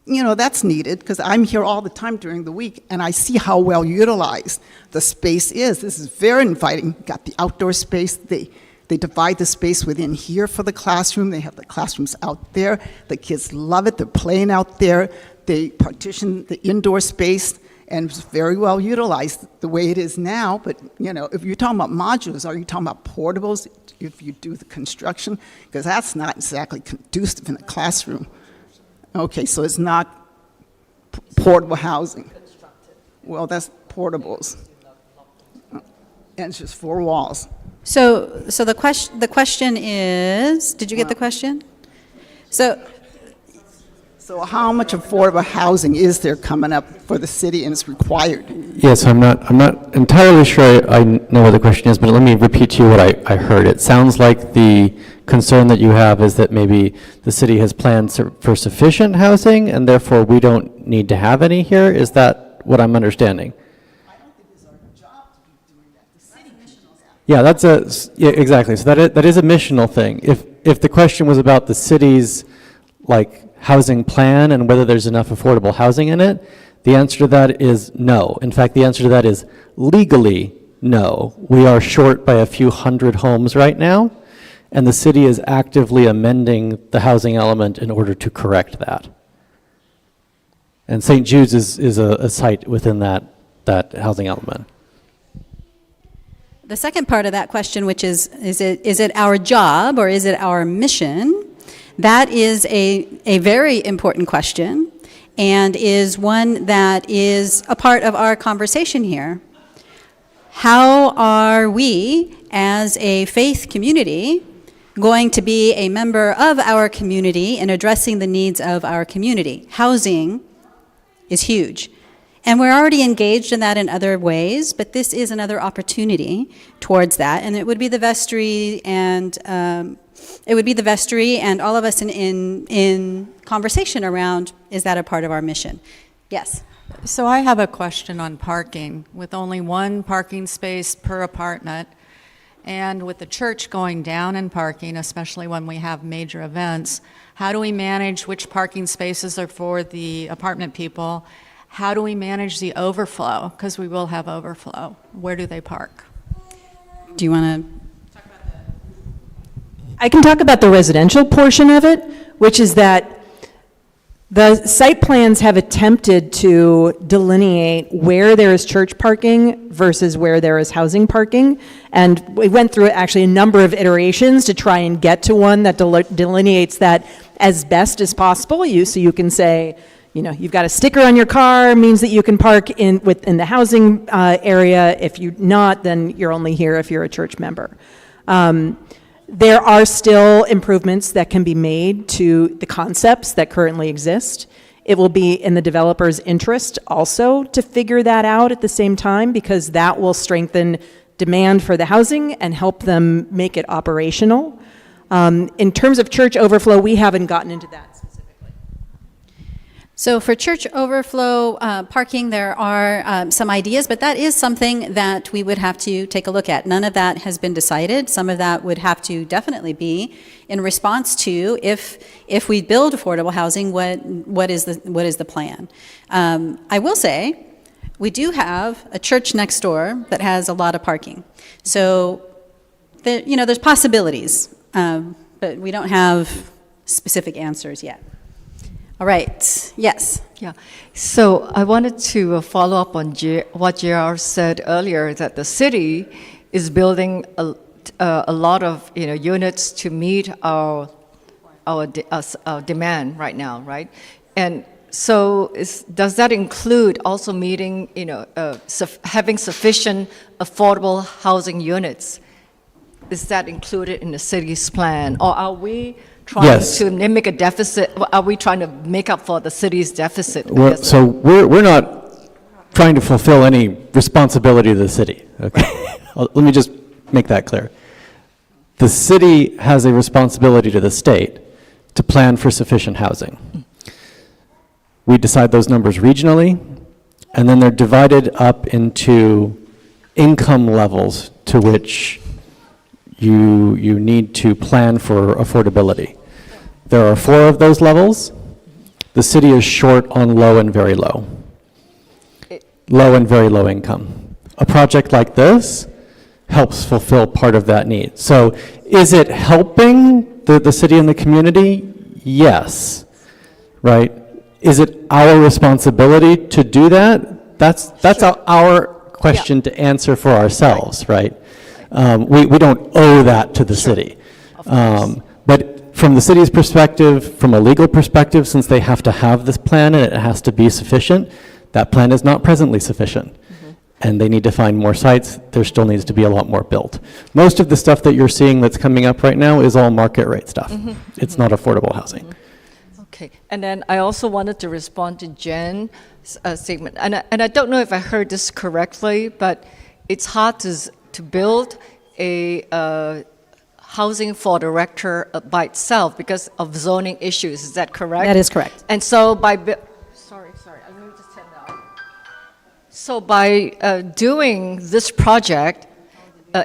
that's needed, because I'm here all the time during the week, and I see how well utilized the space is. This is very inviting. Got the outdoor space. They divide the space within here for the classroom. They have the classrooms out there. The kids love it. They're playing out there. They partition the indoor space, and it's very well utilized the way it is now. But, if you're talking about modules, are you talking about portables if you do the construction? Because that's not exactly conducive in a classroom. Okay, so it's not portable housing. Well, that's portables. And it's just 4 walls. So the question is, did you get the question? So how much affordable housing is there coming up for the city and is required? Yes, I'm not entirely sure I know what the question is, but let me repeat to you what I heard. It sounds like the concern that you have is that maybe the city has planned for sufficient housing and therefore we don't need to have any here. Is that what I'm understanding? I don't think it's our job to be doing that. The city missional that. Yeah, exactly. So that is a missional thing. If the question was about the city's housing plan and whether there's enough affordable housing in it, the answer to that is no. In fact, the answer to that is legally no. We are short by a few hundred homes right now, and the city is actively amending the housing element in order to correct that. And St. Jude's is a site within that housing element. The second part of that question, which is it our job or is it our mission? That is a very important question and is one that is a part of our conversation here. How are we, as a faith community, going to be a member of our community and addressing the needs of our community? Housing is huge. And we're already engaged in that in other ways, but this is another opportunity towards that. And it would be the vestry and all of us in conversation around, is that a part of our mission? Yes. So I have a question on parking. With only 1 parking space per apartment, And with the church going down in parking, especially when we have major events, how do we manage which parking spaces are for the apartment people? How do we manage the overflow? Because we will have overflow. Where do they park? Do you want to? I can talk about the residential portion of it, which is that the site plans have attempted to delineate where there is church parking versus where there is housing parking. And we went through actually a number of iterations to try and get to one that delineates that as best as possible. So you can say, you know, you've got a sticker on your car, means that you can park within the housing area. If you're not, then you're only here if you're a church member. There are still improvements that can be made to the concepts that currently exist. It will be in the developer's interest also to figure that out at the same time, because that will strengthen demand for the housing and help them make it operational. In terms of church overflow, we haven't gotten into that. So for church overflow parking, there are some ideas, but that is something that we would have to take a look at. None of that has been decided. Some of that would have to definitely be in response to if we build affordable housing, what is the plan? I will say we do have a church next door that has a lot of parking. So there's possibilities, but we don't have specific answers yet. All right, yes. Yeah, so I wanted to follow up on what JR said earlier, that the city is building a lot of units to meet our demand right now, right? And so does that include also meeting, having sufficient affordable housing units? Is that included in the city's plan, or are we trying to mimic a deficit? Are we trying to make up for the city's deficit? So we're not trying to fulfill any responsibility of the city. Okay, let me just make that clear. The city has a responsibility to the state to plan for sufficient housing. We decide those numbers regionally, and then they're divided up into income levels to which you need to plan for affordability. There are 4 of those levels. The city is short on low and very low. Low and very low income. A project like this helps fulfill part of that need. So is it helping the city and the community? Yes, right? Is it our responsibility to do that? That's our question to answer for ourselves, right? We don't owe that to the city. But from the city's perspective, from a legal perspective, since they have to have this plan and it has to be sufficient, that plan is not presently sufficient. And they need to find more sites. There still needs to be a lot more built. Most of the stuff that you're seeing that's coming up right now is all market rate stuff. It's not affordable housing. Okay, and then I also wanted to respond to Jen's statement. And I don't know if I heard this correctly, but it's hard to build a housing for the rector by itself because of zoning issues. Is that correct? That is correct. And so by So by doing this project,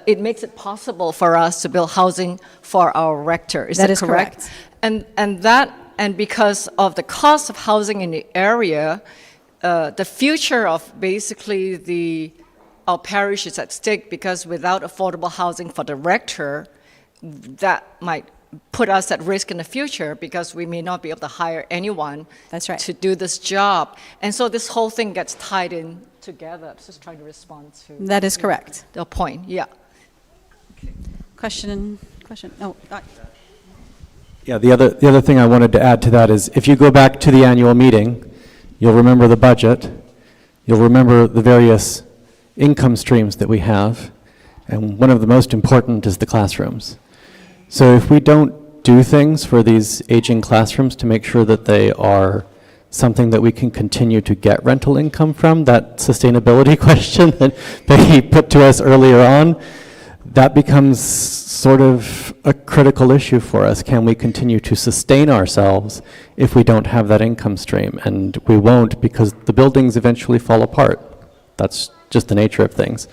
it makes it possible for us to build housing for our rector. Is that correct? And because of the cost of housing in the area, the future of basically our parish is at stake, because without affordable housing for the rector, that might put us at risk in the future, because we may not be able to hire anyone to do this job. And so this whole thing gets tied in together. I was just trying to respond to that is correct. The point, yeah. Okay. Question? No. Yeah, the other thing I wanted to add to that is, if you go back to the annual meeting, you'll remember the budget, you'll remember the various income streams that we have, and one of the most important is the classrooms. So if we don't do things for these aging classrooms to make sure that they are something that we can continue to get rental income from, that sustainability question that he put to us earlier on, that becomes sort of a critical issue for us. Can we continue to sustain ourselves if we don't have that income stream? And we won't, because the buildings eventually fall apart. That's just the nature of things.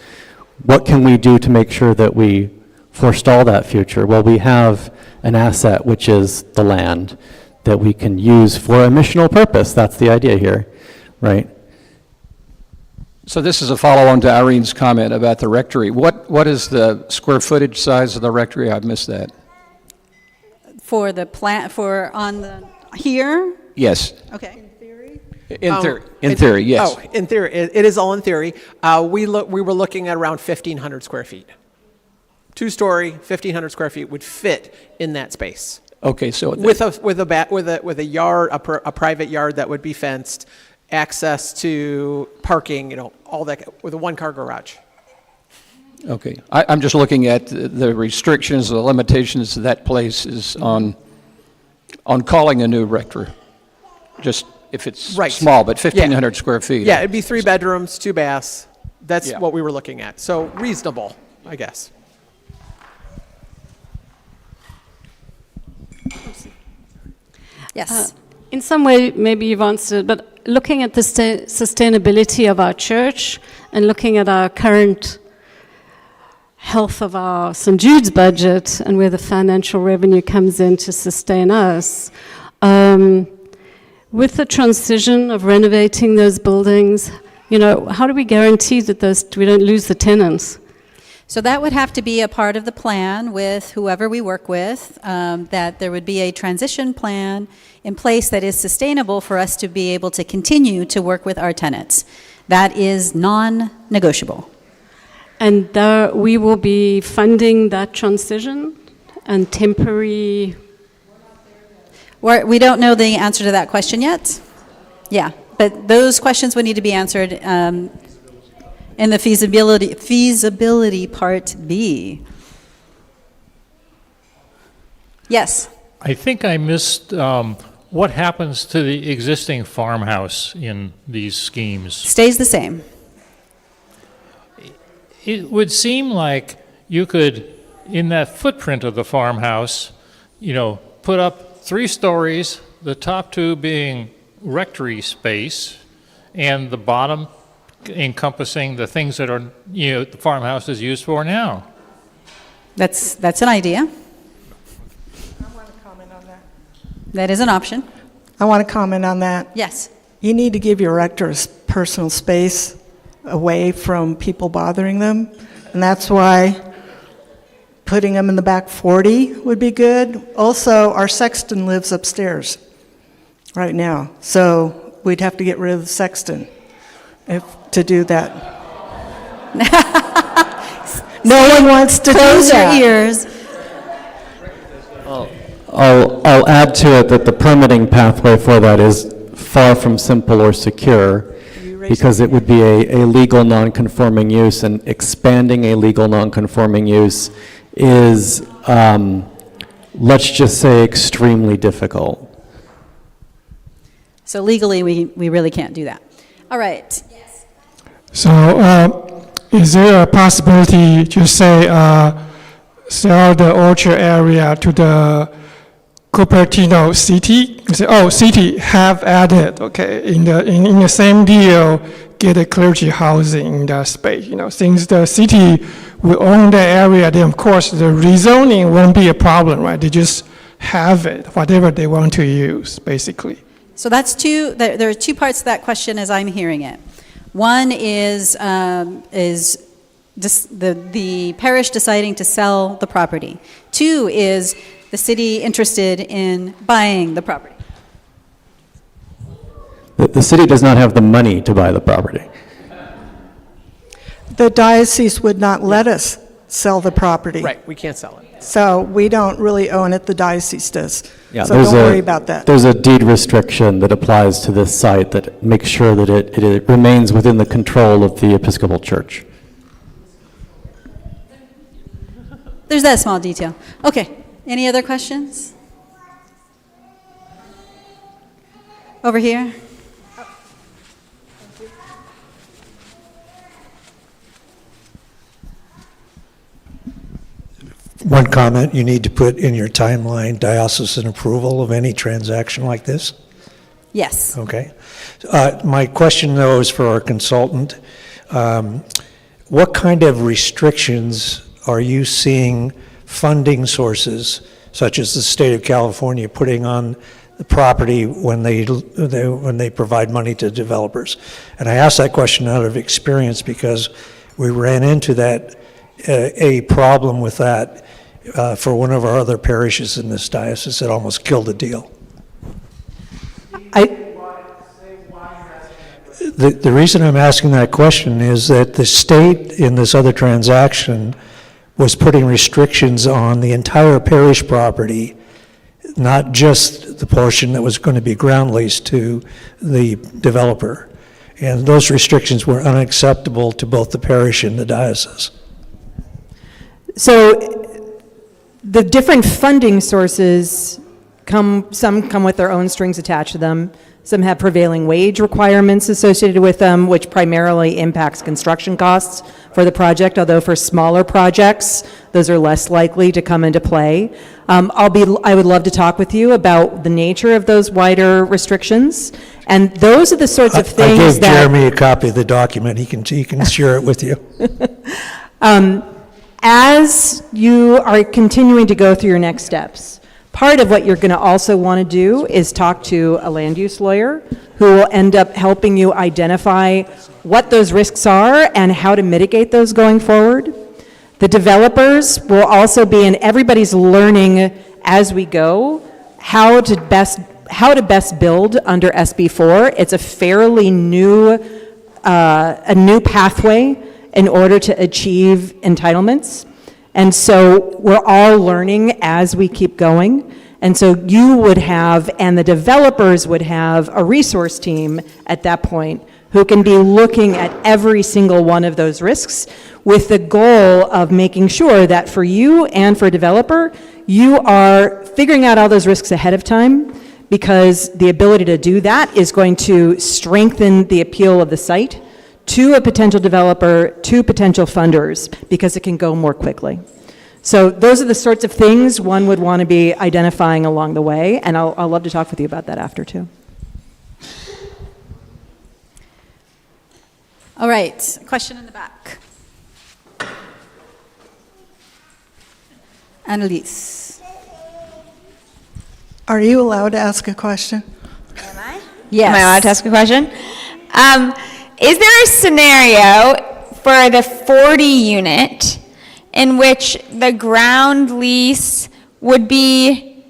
What can we do to make sure that we forestall that future? Well, we have an asset, which is the land, that we can use for a missional purpose. That's the idea here, right? So this is a follow-on to Irene's comment about the rectory. What is the square footage size of the rectory? I've missed that. For the plant, for on the, here? Yes. Okay. In theory, yes. Oh, in theory, it is all in theory. We were looking at around 1,500 square feet. 2-story, 1,500 square feet would fit in that space. Okay, so With a yard, a private yard that would be fenced, access to parking, all that, with a 1-car garage. Okay, I'm just looking at the restrictions, the limitations that places on calling a new rectory. Just if it's small, but 1,500 square feet. Yeah, it'd be 3 bedrooms, 2 baths. That's what we were looking at. So reasonable, I guess. Yes. In some way, maybe you've answered, but looking at the sustainability of our church and looking at our current health of our St. Jude's budget and where the financial revenue comes in to sustain us, with the transition of renovating those buildings, how do we guarantee that we don't lose the tenants? So that would have to be a part of the plan with whoever we work with, that there would be a transition plan in place that is sustainable for us to be able to continue to work with our tenants. That is non-negotiable. And we will be funding that transition and temporary... We don't know the answer to that question yet. Yeah, but those questions would need to be answered in the feasibility part B. Yes? I think I missed what happens to the existing farmhouse in these schemes. Stays the same. It would seem like you could, in that footprint of the farmhouse, put up 3 stories, the top 2 being rectory space, and the bottom encompassing the things that are, the farmhouse is used for now. That's an idea. I want to comment on that. That is an option. I want to comment on that. Yes. You need to give your rectors personal space away from people bothering them, and that's why putting them in the back 40 would be good. Also, our sexton lives upstairs right now, so we'd have to get rid of the sexton to do that. No one wants to do that. Close your ears. I'll add to it that the permitting pathway for that is far from simple or secure, because it would be a legal non-conforming use, and expanding a legal non-conforming use is, let's just say, extremely difficult. So legally, we really can't do that. All right. So is there a possibility to say sell the orchard area to the Cupertino city? You say, city have added, okay, in the same deal, get a clergy housing in that space. Since the city will own the area, then of course the rezoning won't be a problem, right? They just have it, whatever they want to use, basically. So that's there are 2 parts to that question as I'm hearing it. One is the parish deciding to sell the property. 2 is the city interested in buying the property. The city does not have the money to buy the property. The diocese would not let us sell the property. Right, we can't sell it. So we don't really own it, the diocese does. Yeah, so don't worry about that. There's a deed restriction that applies to this site that makes sure that it remains within the control of the Episcopal Church. There's that small detail. Okay, any other questions? Over here. One comment, you need to put in your timeline diocesan approval of any transaction like this? Yes. Okay. My question, though, is for our consultant. What kind of restrictions are you seeing funding sources, such as the state of California putting on the property when they provide money to developers? And I ask that question out of experience because we ran into that a problem with that for one of our other parishes in this diocese that almost killed the deal. The reason I'm asking that question is that the state in this other transaction was putting restrictions on the entire parish property, not just the portion that was going to be ground leased to the developer. And those restrictions were unacceptable to both the parish and the diocese. So the different funding sources some come with their own strings attached to them. Some have prevailing wage requirements associated with them, which primarily impacts construction costs for the project, although for smaller projects, those are less likely to come into play. I would love to talk with you about the nature of those wider restrictions, and those are the sorts of things I gave that... Jeremy a copy of the document. He can share it with you. As you are continuing to go through your next steps, part of what you're going to also want to do is talk to a land use lawyer who will end up helping you identify what those risks are and how to mitigate those going forward. The developers will also be, and everybody's learning as we go, how to best build under SB4. It's a fairly new pathway in order to achieve entitlements. And so we're all learning as we keep going. And so you would have, and the developers would have, a resource team at that point who can be looking at every single one of those risks with the goal of making sure that for you and for a developer, you are figuring out all those risks ahead of time, because the ability to do that is going to strengthen the appeal of the site to a potential developer, to potential funders, because it can go more quickly. So those are the sorts of things one would want to be identifying along the way, and I'll love to talk with you about that after too. All right, question in the back. Annalise. Are you allowed to ask a question? Yes. Am I allowed to ask a question? Is there a scenario for the 40 unit in which the ground lease would be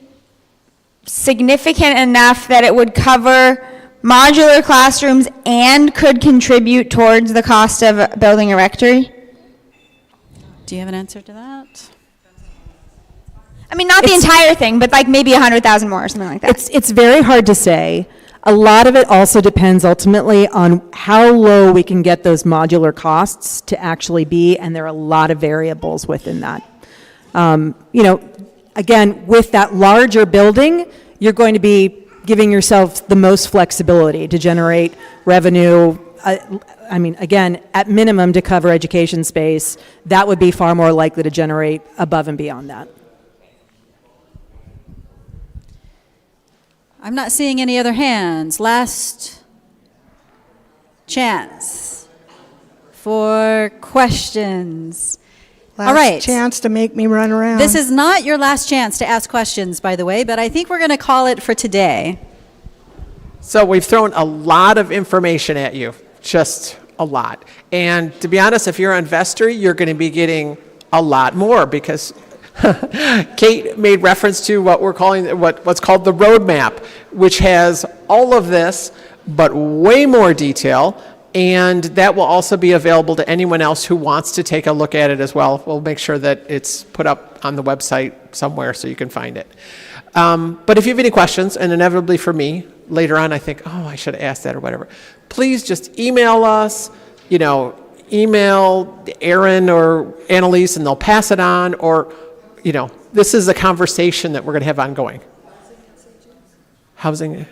significant enough that it would cover modular classrooms and could contribute towards the cost of building a rectory? Do you have an answer to that? I mean, not the entire thing, but like maybe 100,000 more or something like that. It's very hard to say. A lot of it also depends ultimately on how low we can get those modular costs to actually be, and there are a lot of variables within that. Again, with that larger building, you're going to be giving yourself the most flexibility to generate revenue. Again, at minimum to cover education space, that would be far more likely to generate above and beyond that. I'm not seeing any other hands. Last chance for questions. All right. Chance to make me run around. This is not your last chance to ask questions, by the way, but I think we're going to call it for today. So we've thrown a lot of information at you, just a lot. And to be honest, if you're an investor, you're going to be getting a lot more, because Kate made reference to what we're calling what's called the roadmap, which has all of this, but way more detail. And that will also be available to anyone else who wants to take a look at it as well. We'll make sure that it's put up on the website somewhere so you can find it. But if you have any questions, and inevitably for me, later on I think, oh, I should have asked that or whatever, please just email us, email Aaron or Annalise and they'll pass it on, or, this is a conversation that we're going to have ongoing. Housing,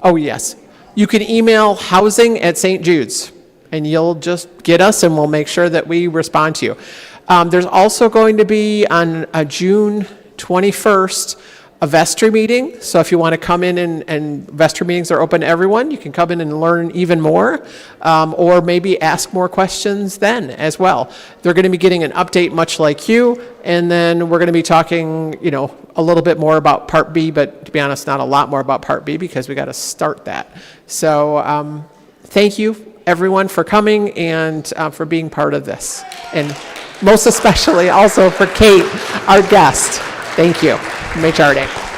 oh yes. You can email housing@St. Jude's, and you'll just get us, and we'll make sure that we respond to you. There's also going to be on June 21st a vestry meeting. So if you want to come in and vestry meetings are open to everyone, you can come in and learn even more, or maybe ask more questions then as well. They're going to be getting an update much like you, and then we're going to be talking, a little bit more about Part B, but to be honest, not a lot more about Part B because we got to start that. So thank you everyone for coming and for being part of this. And most especially also for Kate, our guest. Thank you. Make our day.